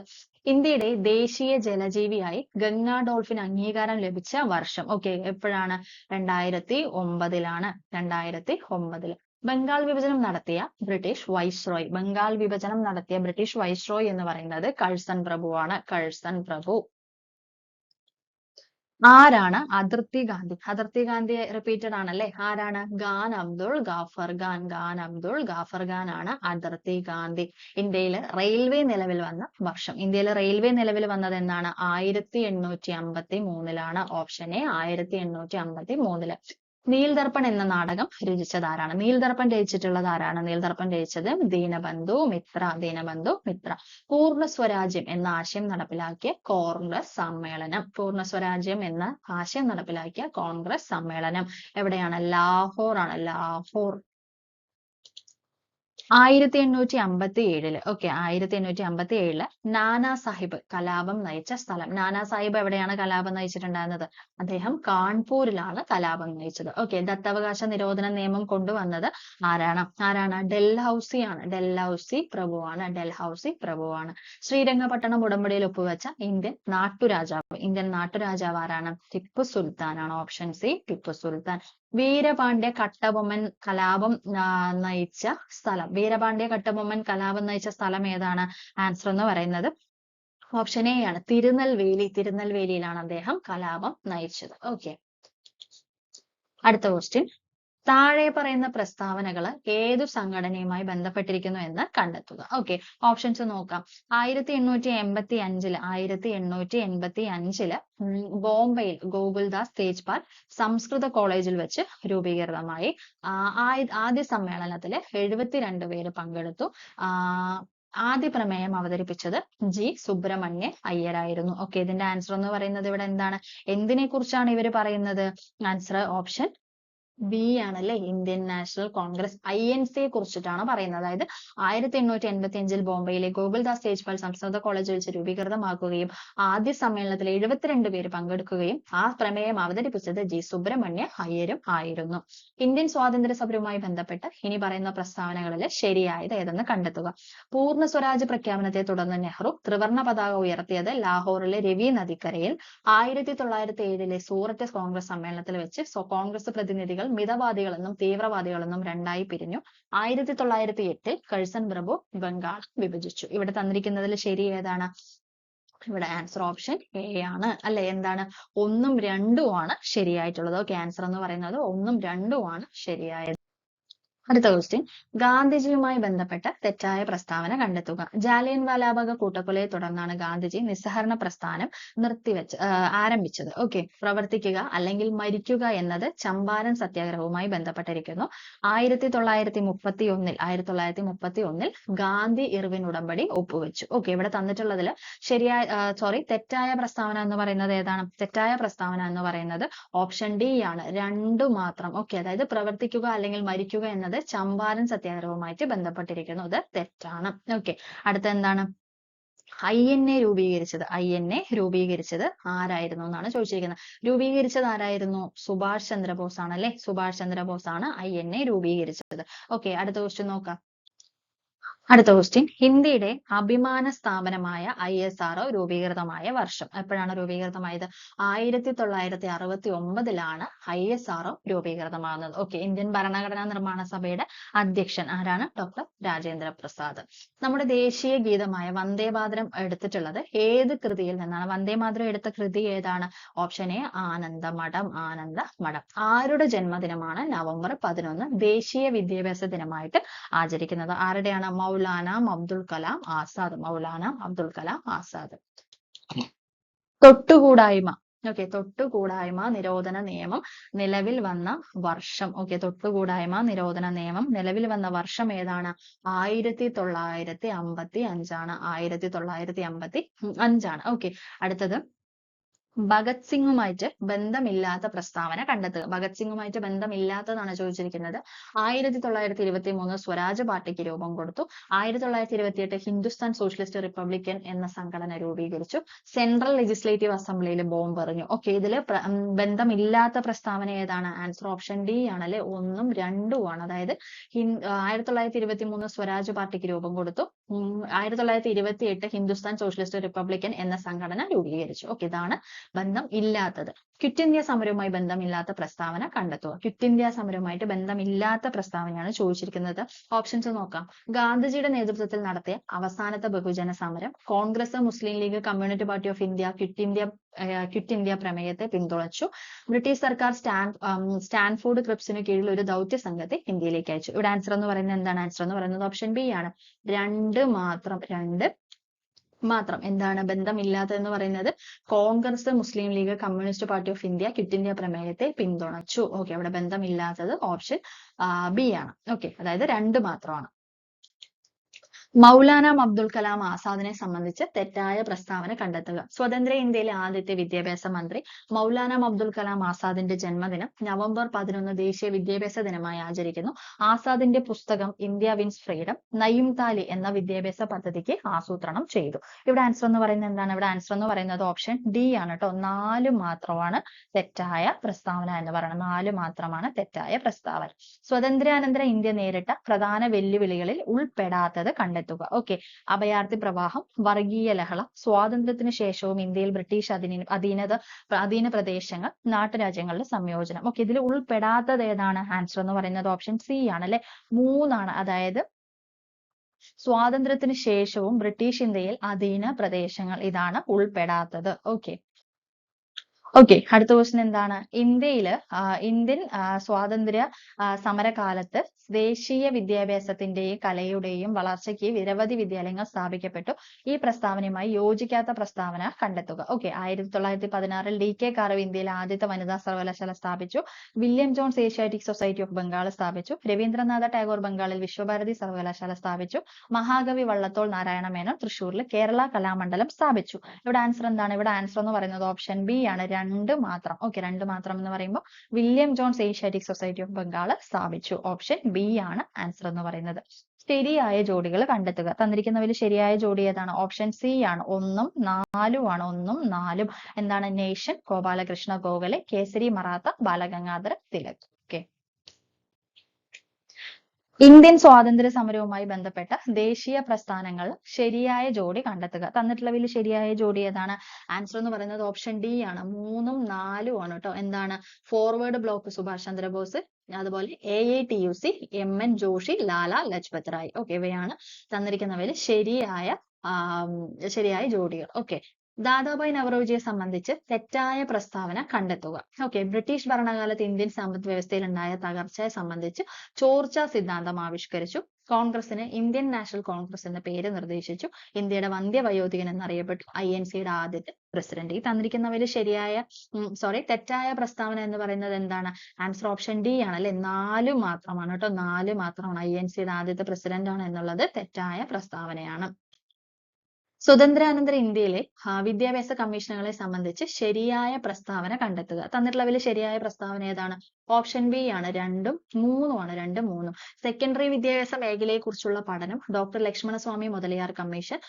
ഇന്ത്യയുടെ ദേശീയ ജലജീവിയായി ഗംഗാ ഡോൾഫിൻ അംഗീകാരം ലഭിച്ച വർഷം? ഓക്കെ, എപ്പോഴാണ്? 2009 2009. ബംഗാൾ വിഭജനം നടത്തിയ ബ്രിട്ടീഷ് വൈസ്രോയ് എന്ന് പറയുന്നത് കഴ്സൺ പ്രഭു. ആരാണ് അതിർത്തി ഗാന്ധി? റിപ്പീറ്റഡ് ആണല്ലേ. ആരാണ്? ഖാൻ അബ്ദുൾ ഗാഫർ ഖാൻ ആണ് അതിർത്തി ഗാന്ധി. ഇന്ത്യയിൽ റെയിൽവേ നിലവിൽ വന്ന വർഷം? റെയിൽവേ നിലവിൽ വന്നത് എന്നാണ്? 1853 ഓപ്ഷൻ എ 1853. നീൽദർപ്പൺ എന്ന നാടകം രചിച്ചത് ആരാണ്? നീൽദർപ്പൺ രചിച്ചത് ദീനബന്ധു മിത്ര. പൂർണ്ണ സ്വരാജ്യം എന്ന ആശയം നടപ്പിലാക്കിയ കോൺഗ്രസ് സമ്മേളനം എവിടെയാണ്? ലാഹോർ ആണ്. 1857. ഓക്കെ, 1857 നാനാ സാഹിബ് കലാപം നയിച്ച സ്ഥലം. നാനാ സാഹിബ് എവിടെയാണ് കലാപം നയിച്ചിട്ടുണ്ടായിരുന്നത്? അദ്ദേഹം കാൺപൂരിലാണ് കലാപം നയിച്ചത്. ഓക്കെ, ദത്തവകാശ നിരോധന നിയമം കൊണ്ടുവന്നത് ആരാണ്? ഡൽഹൌസി പ്രഭുവാണ്. ശ്രീരംഗപട്ടണം ഉടമ്പടിയിൽ ഒപ്പുവെച്ച ഇന്ത്യൻ നാട്ടുരാജാവ് ആരാണ്? ടിപ്പു സുൽത്താൻ ആണ്. Option C Tipu Sultan. വീരപാണ്ഡ്യ കട്ടബൊമ്മൻ കലാപം നയിച്ച സ്ഥലം ഏതാണ്? ആൻസർ എന്ന് പറയുന്നത് ഓപ്ഷൻ എ ആണ് തിരുനെൽവേലിയിലാണ് അദ്ദേഹം കലാപം നയിച്ചത്. ഓക്കെ, അടുത്ത ക്വസ്റ്റ്യൻ. താഴെ പറയുന്ന പ്രസ്താവനകൾ ഏതു സംഘടനയുമായി ബന്ധപ്പെട്ടിരിക്കുന്നു എന്ന് കണ്ടെത്തുക. ഓക്കെ, ഓപ്ഷൻസ് നോക്കാം. 1885 ബോംബെയിൽ ഗോകുൽദാസ് തേജ്പാൽ സംസ്കൃത കോളേജിൽ വെച്ച് രൂപീകൃതമായി. ആദ്യ സമ്മേളനത്തിൽ 72 പേര് പങ്കെടുത്തു. ആദ്യ പ്രമേയം അവതരിപ്പിച്ചത് ജി സുബ്രഹ്മണ്യ അയ്യരായിരുന്നു. ഓക്കെ, ഇതിന്റെ ആൻസർ എന്ന് പറയുന്നത് ഇവിടെ എന്താണ്? എന്തിനെ കുറിച്ചാണ് ഇവർ പറയുന്നത്? ആൻസർ ഓപ്ഷൻ ബി ആണല്ലേ, ഇന്ത്യൻ നാഷണൽ കോൺഗ്രസ് INC യെ കുറിച്ചിട്ടാണ് പറയുന്നത്. അതായത് 1885 ബോംബെയിലെ ഗോകുൽദാസ് തേജ്പാൽ സംസ്കൃത കോളേജിൽ വെച്ച് രൂപീകൃതമാക്കുകയും ആദ്യ സമ്മേളനത്തിൽ 72 പേര് പങ്കെടുക്കുകയും ആ പ്രമേയം അവതരിപ്പിച്ചത് G സുബ്രഹ്മണ്യ അയ്യരും ആയിരുന്നു. ഇന്ത്യൻ സ്വാതന്ത്ര്യ സമരവുമായി ബന്ധപ്പെട്ട് ഇനി പറയുന്ന പ്രസ്താവനകളിൽ ശരിയായത് ഏതെന്ന് കണ്ടെത്തുക. പൂർണ്ണ സ്വരാജ് പ്രഖ്യാപനത്തെ തുടർന്ന് നെഹ്റു ത്രിവർണ്ണ പതാക ഉയർത്തിയത് ലാഹോറിലെ രവി നദിക്കരയിൽ 1907 സൂററ്റ് കോൺഗ്രസ് സമ്മേളനത്തിൽ വെച്ച് കോൺഗ്രസ് പ്രതിനിധികൾ മിതവാദികളെന്നും തീവ്രവാദികളെന്നും രണ്ടായി പിരിഞ്ഞു. 1908 കഴ്സൺ പ്രഭു ബംഗാൾ വിഭജിച്ചു. ഇവിടെ തന്നിരിക്കുന്നതിൽ ശരി ഏതാണ്? ഇവിടെ ആൻസർ ഓപ്ഷൻ എ ആണ് അല്ലെ. എന്താണ്? 1ഉം 2ഉം ആണ് ശരിയായിട്ടുള്ളത്. ഓക്കെ, ആൻസർ എന്ന് പറയുന്നത് 1ഉം 2ഉം ആണ് ശരിയായത്. അടുത്ത ക്വസ്റ്റ്യൻ, ഗാന്ധിജിയുമായി ബന്ധപ്പെട്ട തെറ്റായ പ്രസ്താവന കണ്ടെത്തുക. ജാലിയൻ വാലാബാഗ് കൂട്ടക്കൊലയെ തുടർന്നാണ് ഗാന്ധിജി നിസ്സഹരണ പ്രസ്ഥാനം ആരംഭിച്ചത്. ഓക്കെ, പ്രവർത്തിക്കുക അല്ലെങ്കിൽ മരിക്കുക എന്നത് ചമ്പാരൻ സത്യാഗ്രഹവുമായി ബന്ധപ്പെട്ടിരിക്കുന്നു. 1931 ഗാന്ധി ഇർവിൻ ഉടമ്പടി ഒപ്പുവെച്ചു. ഓക്കെ, ഇവിടെ തന്നിട്ടുള്ളതിൽ തെറ്റായ പ്രസ്താവന എന്ന് പറയുന്നത് ഏതാണ്? തെറ്റായ പ്രസ്താവന എന്ന് പറയുന്നത് ഓപ്ഷൻ ഡി ആണ്, 2 മാത്രം. ഓക്കെ, അതായത് പ്രവർത്തിക്കുക അല്ലെങ്കിൽ മരിക്കുക എന്നത് ചമ്പാരൻ സത്യാഗ്രഹവുമായിട്ട് ബന്ധപ്പെട്ടിരിക്കുന്നു. ഇത് തെറ്റാണ്. ഓക്കെ, അടുത്ത എന്താണ്? INA രൂപീകരിച്ചത് ആരായിരുന്നു എന്നാണ് ചോദിച്ചിരിക്കുന്നത്. രൂപീകരിച്ചത് ആരായിരുന്നു? സുഭാഷ് ചന്ദ്രബോസ് ആണ് അല്ലെ. സുഭാഷ് ചന്ദ്രബോസ് ആണ് INA രൂപീകരിച്ചത്. ഓക്കെ, അടുത്ത ക്വസ്റ്റ്യൻ നോക്കാം. അടുത്ത ക്വസ്റ്റ്യൻ, ഇന്ത്യയുടെ അഭിമാന സ്ഥാപനമായ ISRO രൂപീകൃതമായ വർഷം. എപ്പോഴാണ് രൂപീകൃതമായത്? 1969 ISRO രൂപീകൃതമാകുന്നത്. ഓക്കെ, ഇന്ത്യൻ ഭരണഘടനാ നിർമ്മാണ സഭയുടെ അധ്യക്ഷൻ ആരാണ്? ഡോക്ടർ രാജേന്ദ്ര പ്രസാദ്. നമ്മുടെ ദേശീയ ഗീതമായ വന്ദേ മാതരം എടുത്തിട്ടുള്ളത് ഏത് കൃതിയിൽ നിന്നാണ്? വന്ദേ മാതരം എടുത്ത കൃതി ഏതാണ്? Option A Anandamath. ആരുടെ ജന്മദിനമാണ് നവംബർ 11 ദേശീയ വിദ്യാഭ്യാസ ദിനമായിട്ട് ആചരിക്കുന്നത്? ആരുടെയാണ്? മൗലാന അബ്ദുൽ കലാം ആസാദ്. തൊട്ടുകൂടായ്മ. ഓക്കെ, തൊട്ടുകൂടായ്മ നിരോധന നിയമം നിലവിൽ വന്ന വർഷം. ഓക്കെ, തൊട്ടുകൂടായ്മ നിരോധന നിയമം നിലവിൽ വന്ന വർഷം ഏതാണ്? 1955 ആണ്. 1955 ആണ്. ഓക്കെ, അടുത്തത് ഭഗത് സിംഗുമായിട്ട് ബന്ധമില്ലാത്ത പ്രസ്താവന കണ്ടെത്തുക. ഭഗത് സിംഗുമായിട്ട് ബന്ധമില്ലാത്തതാണ് ചോദിച്ചിരിക്കുന്നത്. 1923 സ്വരാജ് പാർട്ടിക്ക് രൂപം കൊടുത്തു. 1928 ഹിന്ദുസ്ഥാൻ സോഷ്യലിസ്റ്റ് റിപ്പബ്ലിക്കൻ എന്ന സംഘടന രൂപീകരിച്ചു. സെൻട്രൽ ലെജിസ്ലേറ്റീവ് അസംബ്ലിയിൽ ബോംബ് എറിഞ്ഞു. ഓക്കെ, ഇതില് ബന്ധമില്ലാത്ത പ്രസ്താവന ഏതാണ്? ആൻസർ ഓപ്ഷൻ ഡി ആണല്ലേ, 1ഉം 2ഉം ആണ്. അതായത് 1923 സ്വരാജ് പാർട്ടിക്ക് രൂപം കൊടുത്തു. 1928 ഹിന്ദുസ്ഥാൻ സോഷ്യലിസ്റ്റ് റിപ്പബ്ലിക്കൻ എന്ന സംഘടന രൂപീകരിച്ചു. ഓക്കെ, ഇതാണ് ബന്ധം ഇല്ലാത്തത്. ക്വിറ്റ് ഇന്ത്യ സമരവുമായി ബന്ധമില്ലാത്ത പ്രസ്താവന കണ്ടെത്തുക. ക്വിറ്റ് ഇന്ത്യ സമരവുമായിട്ട് ബന്ധമില്ലാത്ത പ്രസ്താവനയാണ് ചോദിച്ചിരിക്കുന്നത്. ഓപ്ഷൻസ് നോക്കാം. ഗാന്ധിജിയുടെ നേതൃത്വത്തിൽ നടത്തിയ അവസാനത്തെ ബഹുജന സമരം, Congress, Muslim League, Communist Party of India Quit India പ്രമേയത്തെ പിന്തുണച്ചു, ബ്രിട്ടീഷ് സർക്കാർ സ്റ്റാൻഫോർഡ് ക്രിപ്സിന് കീഴിൽ ഒരു ദൗത്യ സംഘത്തെ ഇന്ത്യയിലേക്ക് അയച്ചു. ഇവിടെ ആൻസർ എന്ന് പറയുന്നത് എന്താണ്? ആൻസർ എന്ന് പറയുന്നത് ഓപ്ഷൻ ബി ആണ്, 2 മാത്രം. എന്താണ് ബന്ധമില്ലാത്തത് എന്ന് പറയുന്നത്? Congress, Muslim League, Communist Party of India Quit India പ്രമേയത്തെ പിന്തുണച്ചു. ഓക്കെ, അവിടെ ബന്ധമില്ലാത്തത് ഓപ്ഷൻ ബി ആണ്. ഓക്കെ, അതായത് 2 മാത്രമാണ്. മൗലാന അബ്ദുൽ കലാം ആസാദിനെ സംബന്ധിച്ച് തെറ്റായ പ്രസ്താവന കണ്ടെത്തുക. സ്വതന്ത്ര ഇന്ത്യയിലെ ആദ്യത്തെ വിദ്യാഭ്യാസ മന്ത്രി മൗലാന അബ്ദുൽ കലാം ആസാദിന്റെ ജന്മദിനം നവംബർ 11 ദേശീയ വിദ്യാഭ്യാസ ദിനമായി ആചരിക്കുന്നു. ആസാദിന്റെ പുസ്തകം ഇന്ത്യ വിൻസ് ഫ്രീഡം നയീം താലി എന്ന വിദ്യാഭ്യാസ പദ്ധതിക്ക് ആസൂത്രണം ചെയ്തു. ഇവിടെ ആൻസർ എന്ന് പറയുന്നത് എന്താണ്? ഇവിടെ ആൻസർ എന്ന് പറയുന്നത് ഓപ്ഷൻ ഡി ആണ് കേട്ടോ, 4 മാത്രമാണ് തെറ്റായ പ്രസ്താവന എന്ന് പറയുന്നത്. 4 മാത്രമാണ് തെറ്റായ പ്രസ്താവന. സ്വതന്ത്രാനന്തര ഇന്ത്യ നേരിട്ട പ്രധാന വെല്ലുവിളികളിൽ ഉൾപ്പെടാത്തത് കണ്ടെത്തുക. അഭയാർത്ഥി പ്രവാഹം, വർഗീയ ലഹള, സ്വാതന്ത്ര്യത്തിന് ശേഷവും ഇന്ത്യയിൽ ബ്രിട്ടീഷ് അധീന പ്രദേശങ്ങൾ, നാട്ടുരാജ്യങ്ങളുടെ സംയോജനം. ഓക്കെ, ഇതിൽ ഉൾപ്പെടാത്തത് ഏതാണ്? ആൻസർ എന്ന് പറയുന്നത് ഓപ്ഷൻ സി ആണ് അല്ലെ, 3 ആണ്. അതായത് സ്വാതന്ത്ര്യത്തിന് ശേഷവും ബ്രിട്ടീഷ് ഇന്ത്യയിൽ അധീന പ്രദേശങ്ങൾ, ഇതാണ് ഉൾപ്പെടാത്തത്. ഓക്കെ, അടുത്ത ക്വസ്റ്റ്യൻ എന്താണ്? ഇന്ത്യൻ സ്വാതന്ത്ര്യ സമരകാലത്ത് ദേശീയ വിദ്യാഭ്യാസത്തിന്റെയും കലയുടെയും വളർച്ചയ്ക്ക് നിരവധി വിദ്യാലയങ്ങൾ സ്ഥാപിക്കപ്പെട്ടു. ഈ പ്രസ്താവനയുമായി യോജിക്കാത്ത പ്രസ്താവന കണ്ടെത്തുക. ഓക്കെ, 1916 DK കാർവ് ഇന്ത്യയിലെ ആദ്യത്തെ വനിതാ സർവകലാശാല സ്ഥാപിച്ചു. William Jones Asiatic Society of Bengal സ്ഥാപിച്ചു. രവീന്ദ്രനാഥ ടാഗോർ ബംഗാളിൽ വിശ്വഭാരതി സർവകലാശാല സ്ഥാപിച്ചു. മഹാകവി വള്ളത്തോൾ നാരായണ മേനോൻ തൃശ്ശൂരിൽ കേരള കലാമണ്ഡലം സ്ഥാപിച്ചു. ഇവിടെ ആൻസർ എന്താണ്? ഇവിടെ ആൻസർ എന്ന് പറയുന്നത് ഓപ്ഷൻ ബി ആണ്, രണ്ട് മാത്രം. ഓക്കെ, രണ്ട് മാത്രം എന്ന് പറയുമ്പോൾ William Jones Asiatic Society of Bengal സ്ഥാപിച്ചു. ഓപ്ഷൻ ബി ആണ് ആൻസർ എന്ന് പറയുന്നത്. ശരിയായ ജോഡികൾ കണ്ടെത്തുക. തന്നിരിക്കുന്നവയിൽ ശരിയായ ജോഡി ഏതാണ്? ഓപ്ഷൻ സി ആണ്. 1 ഉം 4 ആണ്. 1 ഉം 4 ഉം എന്താണ്? Nation, Gopalakrishna Gokhale, Kesari Maratha, Balagangadhara Tilak. Okay, Indian സ്വാതന്ത്ര്യ സമരവുമായി ബന്ധപ്പെട്ട ദേശീയ പ്രസ്ഥാനങ്ങൾ ശരിയായ ജോഡി കണ്ടെത്തുക. തന്നിട്ടുള്ളവയിൽ ശരിയായ ജോഡി ഏതാണ്? ആൻസർ എന്ന് പറയുന്നത് ഓപ്ഷൻ ഡി ആണ്. 3 ഉം 4 ഉം ആണ് കേട്ടോ. എന്താണ്? ഫോർവേഡ് ബ്ലോക്ക് സുഭാഷ് ചന്ദ്രബോസ്, അതുപോലെ AITUC MN Joshi, Lala Lajpat Rai. Okay, ഇവയാണ് തന്നിരിക്കുന്നവയിൽ ശരിയായ ജോഡികൾ. ഓക്കെ, ദാദാഭായ് നവറോജിയെ സംബന്ധിച്ച് തെറ്റായ പ്രസ്താവന കണ്ടെത്തുക. ഓക്കെ, ബ്രിട്ടീഷ് ഭരണകാലത്ത് ഇന്ത്യൻ സമ്പദ് വ്യവസ്ഥയിൽ ഉണ്ടായ തകർച്ചയെ സംബന്ധിച്ച് ചോർച്ചാ സിദ്ധാന്തം ആവിഷ്കരിച്ചു. കോൺഗ്രസിന് ഇന്ത്യൻ നാഷണൽ കോൺഗ്രസ് എന്ന പേര് നിർദ്ദേശിച്ചു. ഇന്ത്യയുടെ വന്ധ്യവയോധികൻ എന്നറിയപ്പെട്ടു. INCയുടെ ആദ്യത്തെ പ്രസിഡന്റ്. ഈ തന്നിരിക്കുന്നവയിൽ തെറ്റായ പ്രസ്താവന എന്ന് പറയുന്നത് എന്താണ്? ആൻസർ ഓപ്ഷൻ ഡി ആണ് അല്ലെ? 4 മാത്രമാണ് കേട്ടോ. 4 മാത്രമാണ്. INCയുടെ ആദ്യത്തെ പ്രസിഡന്റ് ആണ് എന്നുള്ളത് തെറ്റായ പ്രസ്താവനയാണ്. സ്വതന്ത്രാനന്തര ഇന്ത്യയിലെ വിദ്യാഭ്യാസ കമ്മീഷനുകളെ സംബന്ധിച്ച് ശരിയായ പ്രസ്താവന കണ്ടെത്തുക. തന്നിട്ടുള്ളതിൽ ശരിയായ പ്രസ്താവന ഏതാണ്? ഓപ്ഷൻ ബി ആണ്. 2 ഉം 3 ആണ്. 2 ഉം 3 ഉം. സെക്കൻഡറി വിദ്യാഭ്യാസ മേഖലയെ കുറിച്ചുള്ള പഠനം ഡോക്ടർ ലക്ഷ്മണസ്വാമി മുതലിയാർ കമ്മീഷൻ.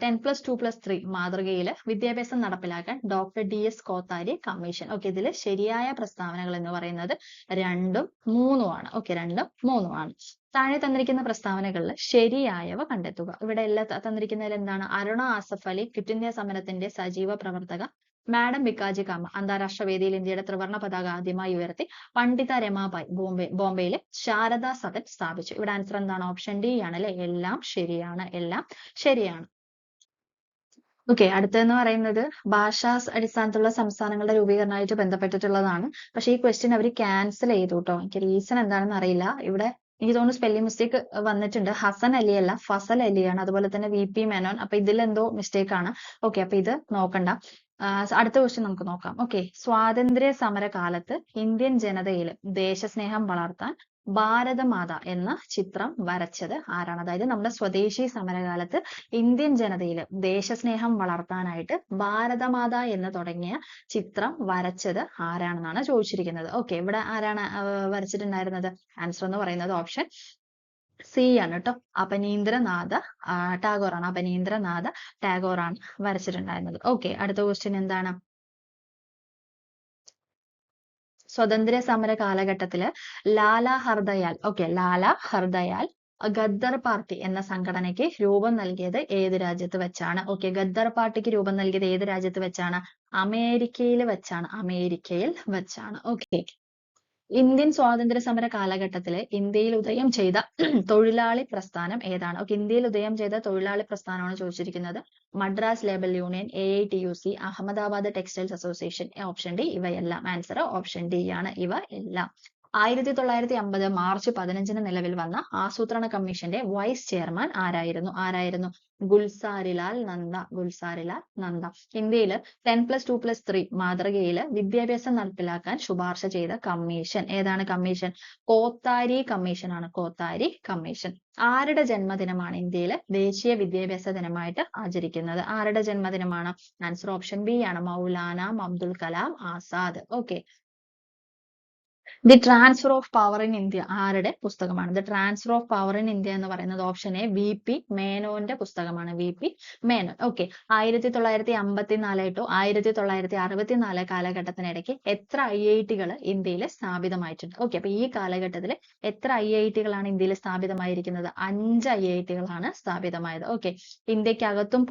10+2+3 മാതൃകയിൽ വിദ്യാഭ്യാസം നടപ്പിലാക്കാൻ doctor DS Kothari commission. Okay, ഇതിൽ ശരിയായ പ്രസ്താവനകൾ എന്ന് പറയുന്നത് 2 ഉം 3 ഉം ആണ്. ഓക്കെ, 2 ഉം 3 ഉം ആണ്. താഴെ തന്നിരിക്കുന്ന പ്രസ്താവനകളിൽ ശരിയായവ കണ്ടെത്തുക. ഇവിടെ എല്ലാം തന്നിരിക്കുന്നതിൽ എന്താണ്? അരുണ ആസഫ് അലി ക്വിറ്റ് ഇന്ത്യ സമരത്തിന്റെ സജീവ പ്രവർത്തക. മാഡം ഭിക്കാജി കാമ അന്താരാഷ്ട്ര വേദിയിൽ ഇന്ത്യയുടെ ത്രിവർണ്ണ പതാക ആദ്യമായി ഉയർത്തി. പണ്ഡിത രമാബായി ബോംബെയിലെ ശാരദാ സദൻ സ്ഥാപിച്ചു. ഇവിടെ ആൻസർ എന്താണ്? ഓപ്ഷൻ ഡി ആണ് അല്ലെ? എല്ലാം ശരിയാണ്. എല്ലാം ശരിയാണ്. ഓക്കെ, അടുത്തതെന്ന് പറയുന്നത് ഭാഷാ അടിസ്ഥാനത്തിലുള്ള സംസ്ഥാനങ്ങളുടെ രൂപീകരണമായിട്ട് ബന്ധപ്പെട്ടിട്ടുള്ളതാണ്. പക്ഷെ ഈ ക്വസ്റ്റ്യൻ അവർ ക്യാൻസൽ ചെയ്തു കേട്ടോ. എനിക്ക് റീസൺ എന്താണെന്ന് അറിയില്ല. ഇവിടെ എനിക്ക് തോന്നുന്നു സ്പെല്ലിംഗ് മിസ്റ്റേക്ക് വന്നിട്ടുണ്ട്. ഹസൻ അലി അല്ല, ഫസൽ അലിയാണ്. അതുപോലെ തന്നെ VP മേനോൻ. അപ്പൊ ഇതിൽ എന്തോ മിസ്റ്റേക്ക് ആണ്. ഓക്കെ, അപ്പൊ ഇത് നോക്കണ്ട. അടുത്ത ക്വസ്റ്റ്യൻ നമുക്ക് നോക്കാം. ഓക്കെ, സ്വാതന്ത്ര്യ സമര കാലത്ത് ഇന്ത്യൻ ജനതയിൽ ദേശസ്നേഹം വളർത്താൻ ഭാരതമാത എന്ന ചിത്രം വരച്ചത് ആരാണ്? അതായത് നമ്മുടെ സ്വദേശി സമരകാലത്ത് ഇന്ത്യൻ ജനതയിൽ ദേശസ്നേഹം വളർത്താനായിട്ട് ഭാരതമാത എന്ന് തുടങ്ങിയ ചിത്രം വരച്ചത് ആരാണെന്നാണ് ചോദിച്ചിരിക്കുന്നത്. ഓക്കെ, ഇവിടെ ആരാണ് വരച്ചിട്ടുണ്ടായിരുന്നത്? ആൻസർ എന്ന് പറയുന്നത് ഓപ്ഷൻ സി ആണ് കേട്ടോ. അപനീന്ദ്രനാഥ ടാഗോർ ആണ്. അപനീന്ദ്രനാഥ ടാഗോർ ആണ് വരച്ചിട്ടുണ്ടായിരുന്നത്. ഓക്കെ, അടുത്ത ക്വസ്റ്റ്യൻ എന്താണ്? സ്വതന്ത്ര സമര കാലഘട്ടത്തില് ലാലാ ഹർദയാൽ ഗദ്ദർ പാർട്ടി എന്ന സംഘടനയ്ക്ക് രൂപം നൽകിയത് ഏത് രാജ്യത്ത് വെച്ചാണ്? ഓക്കെ, ഗദ്ദർ പാർട്ടിക്ക് രൂപം നൽകിയത് ഏത് രാജ്യത്ത് വെച്ചാണ്? അമേരിക്കയിൽ വെച്ചാണ്. ഓക്കെ, ഇന്ത്യൻ സ്വാതന്ത്ര്യ സമര കാലഘട്ടത്തില് ഇന്ത്യയിൽ ഉദയം ചെയ്ത തൊഴിലാളി പ്രസ്ഥാനം ഏതാണ്? ഓക്കെ, ഇന്ത്യയിൽ ഉദയം ചെയ്ത തൊഴിലാളി പ്രസ്ഥാനമാണ് ചോദിച്ചിരിക്കുന്നത്. Madras labour union, AITUC, Ahmedabad textiles association. Option D ഇവയെല്ലാം. ആൻസർ ഓപ്ഷൻ ഡി ആണ്. ഇവ എല്ലാം. 1950 മാർച്ച് 15 നിലവിൽ വന്ന ആസൂത്രണ കമ്മീഷന്റെ വൈസ് ചെയർമാൻ ആരായിരുന്നു? ഗുൽസാരിലാൽ നന്ദ. ഇന്ത്യയിൽ 10+2+3 മാതൃകയിൽ വിദ്യാഭ്യാസം നടപ്പിലാക്കാൻ ശുപാർശ ചെയ്ത കമ്മീഷൻ ഏതാണ്? കമ്മീഷൻ കോത്താരി കമ്മീഷൻ ആണ്. കോത്താരി കമ്മീഷൻ. ആരുടെ ജന്മദിനമാണ് ഇന്ത്യയിൽ ദേശീയ വിദ്യാഭ്യാസ ദിനമായിട്ട് ആചരിക്കുന്നത്? ആരുടെ ജന്മദിനമാണ്? ആൻസർ ഓപ്ഷൻ ബി ആണ്. Maulana Abdul Kalam Azad. Okay, the transfer of power in India ആരുടെ പുസ്തകമാണ്? The transfer of power in India എന്ന് പറയുന്നത് ഓപ്ഷൻ എ VP മേനോന്റെ പുസ്തകമാണ്. VP മേനോൻ. ഓക്കെ, 1954 ടു 1964 കാലഘട്ടത്തിനിടയ്ക്ക് എത്ര IIT-കൾ ഇന്ത്യയിൽ സ്ഥാപിതമായിട്ടുണ്ട്? ഓക്കെ, അപ്പൊ ഈ കാലഘട്ടത്തിൽ എത്ര IIT-കളാണ് ഇന്ത്യയിൽ സ്ഥാപിതമായിരിക്കുന്നത്? 5 IIT-കളാണ് സ്ഥാപിതമായത്. ഓക്കെ, ഇന്ത്യക്കകത്തും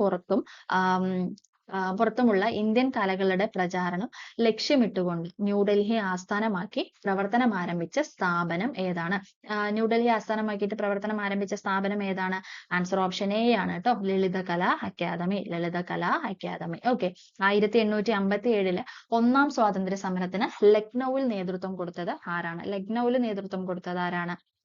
പുറത്തുമുള്ള ഇന്ത്യൻ കലകളുടെ പ്രചാരണം ലക്ഷ്യമിട്ടുകൊണ്ട് ന്യൂഡൽഹി ആസ്ഥാനമാക്കി പ്രവർത്തനം ആരംഭിച്ച സ്ഥാപനം ഏതാണ്? ന്യൂഡൽഹി ആസ്ഥാനമാക്കിയിട്ട് പ്രവർത്തനം ആരംഭിച്ച സ്ഥാപനം ഏതാണ്? ആൻസർ ഓപ്ഷൻ എ ആണ് കേട്ടോ. ലളിതകലാ അക്കാദമി. ഓക്കെ, 1857 ഒന്നാം സ്വാതന്ത്ര്യ സമരത്തിന് ലക്നൌവിൽ നേതൃത്വം കൊടുത്തത് ആരാണ്?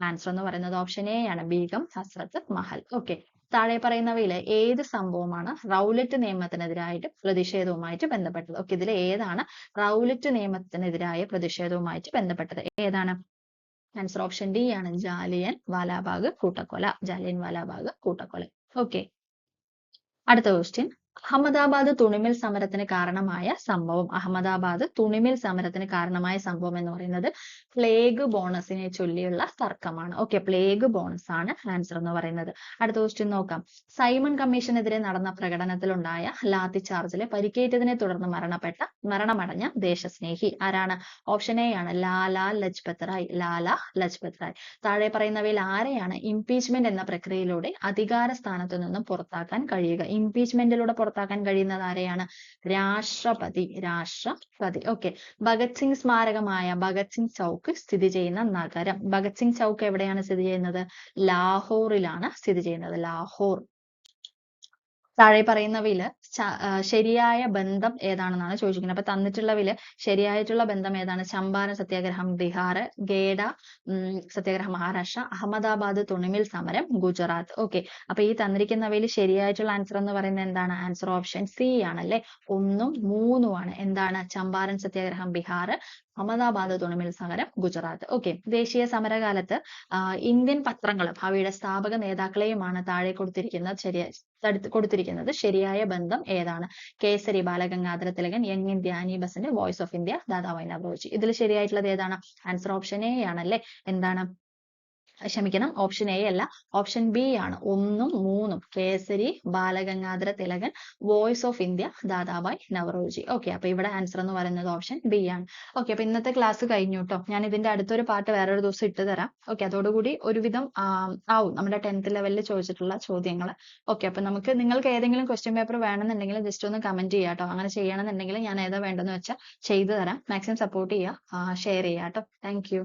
ആൻസർ എന്ന് പറയുന്നത് ഓപ്ഷൻ എ ആണ്. ബീഗം ഹസ്രത്ത് മഹൽ. ഓക്കെ, താഴെ പറയുന്നവയിൽ ഏത് സംഭവമാണ് റൗലറ്റ് നിയമത്തിനെതിരായിട്ട് പ്രതിഷേധവുമായിട്ട് ബന്ധപ്പെട്ടത്? ഓക്കെ, ഇതിൽ ഏതാണ് റൗലറ്റ് നിയമത്തിനെതിരായ പ്രതിഷേധവുമായിട്ട് ബന്ധപ്പെട്ടത്? ഏതാണ്? ആൻസർ ഓപ്ഷൻ ഡി ആണ്. ജാലിയൻ വാലാബാഗ് കൂട്ടക്കൊല. ഓക്കെ, അടുത്ത ക്വസ്റ്റ്യൻ. അഹമ്മദാബാദ് തുണിമിൽ സമരത്തിന് കാരണമായ സംഭവം. അഹമ്മദാബാദ് തുണിമിൽ സമരത്തിന് കാരണമായ സംഭവം എന്ന് പറയുന്നത് പ്ലേഗ് ബോണസിനെ ചൊല്ലിയുള്ള തർക്കമാണ്. ഓക്കെ, പ്ലേഗ് ബോണസ് ആണ് ആൻസർ എന്ന് പറയുന്നത്. അടുത്ത ക്വസ്റ്റ്യൻ നോക്കാം. സൈമൺ കമ്മീഷനെതിരെ നടന്ന പ്രകടനത്തിലുണ്ടായ ലാത്തി ചാർജിൽ പരിക്കേറ്റതിനെ തുടർന്ന് മരണമടഞ്ഞ ദേശസ്നേഹി ആരാണ്? ഓപ്ഷൻ എ ആണ് ലാലാ ലജ്പത് റായ്. ലാലാ ലജ്പത് റായ്. താഴെ പറയുന്നവയിൽ ആരെയാണ് ഇംപീച്ച്മെന്റ് എന്ന പ്രക്രിയയിലൂടെ അധികാര സ്ഥാനത്തു നിന്നും പുറത്താക്കാൻ കഴിയുക? ഇംപീച്ച്മെന്റിലൂടെ പുറത്താക്കാൻ കഴിയുന്നത് ആരെയാണ്? രാഷ്ട്രപതി. ഓക്കെ. ഭഗത് സിംഗ് സ്മാരകമായ ഭഗത് സിംഗ് ചൗക്ക് സ്ഥിതി ചെയ്യുന്ന നഗരം. ഭഗത് സിംഗ് ചൗക്ക് എവിടെയാണ് സ്ഥിതി ചെയ്യുന്നത്? ലാഹോറിലാണ് സ്ഥിതി ചെയ്യുന്നത്. ലാഹോർ. താഴെ പറയുന്നവയിൽ ശരിയായ ബന്ധം ഏതാണെന്നാണ് ചോദിച്ചിരിക്കുന്നത്. അപ്പൊ തന്നിട്ടുള്ളവയിൽ ശരിയായിട്ടുള്ള ബന്ധം ഏതാണ്? ചമ്പാരൻ സത്യാഗ്രഹം ബീഹാർ, ഗേഡ സത്യാഗ്രഹം മഹാരാഷ്ട്ര, അഹമ്മദാബാദ് തുണിമിൽ സമരം ഗുജറാത്ത്. ഓക്കെ, അപ്പൊ ഈ തന്നിരിക്കുന്നവയിൽ ശരിയായിട്ടുള്ള ആൻസർ എന്ന് പറയുന്നത് എന്താണ്? ആൻസർ ഓപ്ഷൻ സി ആണല്ലേ. 1ഉം 3ഉം ആണ്. എന്താണ്? ചമ്പാരൻ സത്യാഗ്രഹം ബീഹാർ, അഹമ്മദാബാദ് തുണിമിൽ സമരം ഗുജറാത്ത്. ഓക്കെ, ദേശീയ സമരകാലത്ത് ഇന്ത്യൻ പത്രങ്ങളും അവയുടെ സ്ഥാപക നേതാക്കളെയുമാണ് താഴെ കൊടുത്തിരിക്കുന്നത് ശരിയായ ബന്ധം ഏതാണ്? കേസരി ബാലഗംഗാധര തിലകൻ, Young India Annie Besant, Voice of India Dadabhai Naoroji. ഇതിൽ ശരിയായിട്ടുള്ളത് ഏതാണ്? ആൻസർ ഓപ്ഷൻ എ ആണല്ലേ. എന്താണ്? ക്ഷമിക്കണം, ഓപ്ഷൻ എ അല്ല, ഓപ്ഷൻ ബി ആണ്. 1ഉം 3ഉം കേസരി ബാലഗംഗാധര തിലകൻ, Voice of India Dadabhai Naoroji. Okay, അപ്പൊ ഇവിടെ ആൻസർ എന്ന് പറയുന്നത് ഓപ്ഷൻ ബി ആണ്. ഓക്കെ, അപ്പൊ ഇന്നത്തെ ക്ലാസ് കഴിഞ്ഞു കേട്ടോ. ഞാൻ ഇതിന്റെ അടുത്തൊരു പാർട്ട് വേറൊരു ദിവസം ഇട്ട് തരാം. ഓക്കെ, അതോടുകൂടി ഒരുവിധം ആവും നമ്മുടെ 10th ലെവലിൽ ചോദിച്ചിട്ടുള്ള ചോദ്യങ്ങൾ. ഓക്കെ, അപ്പൊ നിങ്ങൾക്ക് ഏതെങ്കിലും ക്വസ്റ്റ്യൻ പേപ്പർ വേണമെന്നുണ്ടെങ്കിൽ ജസ്റ്റ് ഒന്ന് കമന്റ് ചെയ്യാം കേട്ടോ. അങ്ങനെ ചെയ്യണമെന്നുണ്ടെങ്കിൽ ഞാൻ ഏതാ വേണ്ടതെന്ന് വെച്ചാൽ ചെയ്തു തരാം. മാക്സിമം സപ്പോർട്ട് ചെയ്യുക, ഷെയർ ചെയ്യാം കേട്ടോ. Thank you.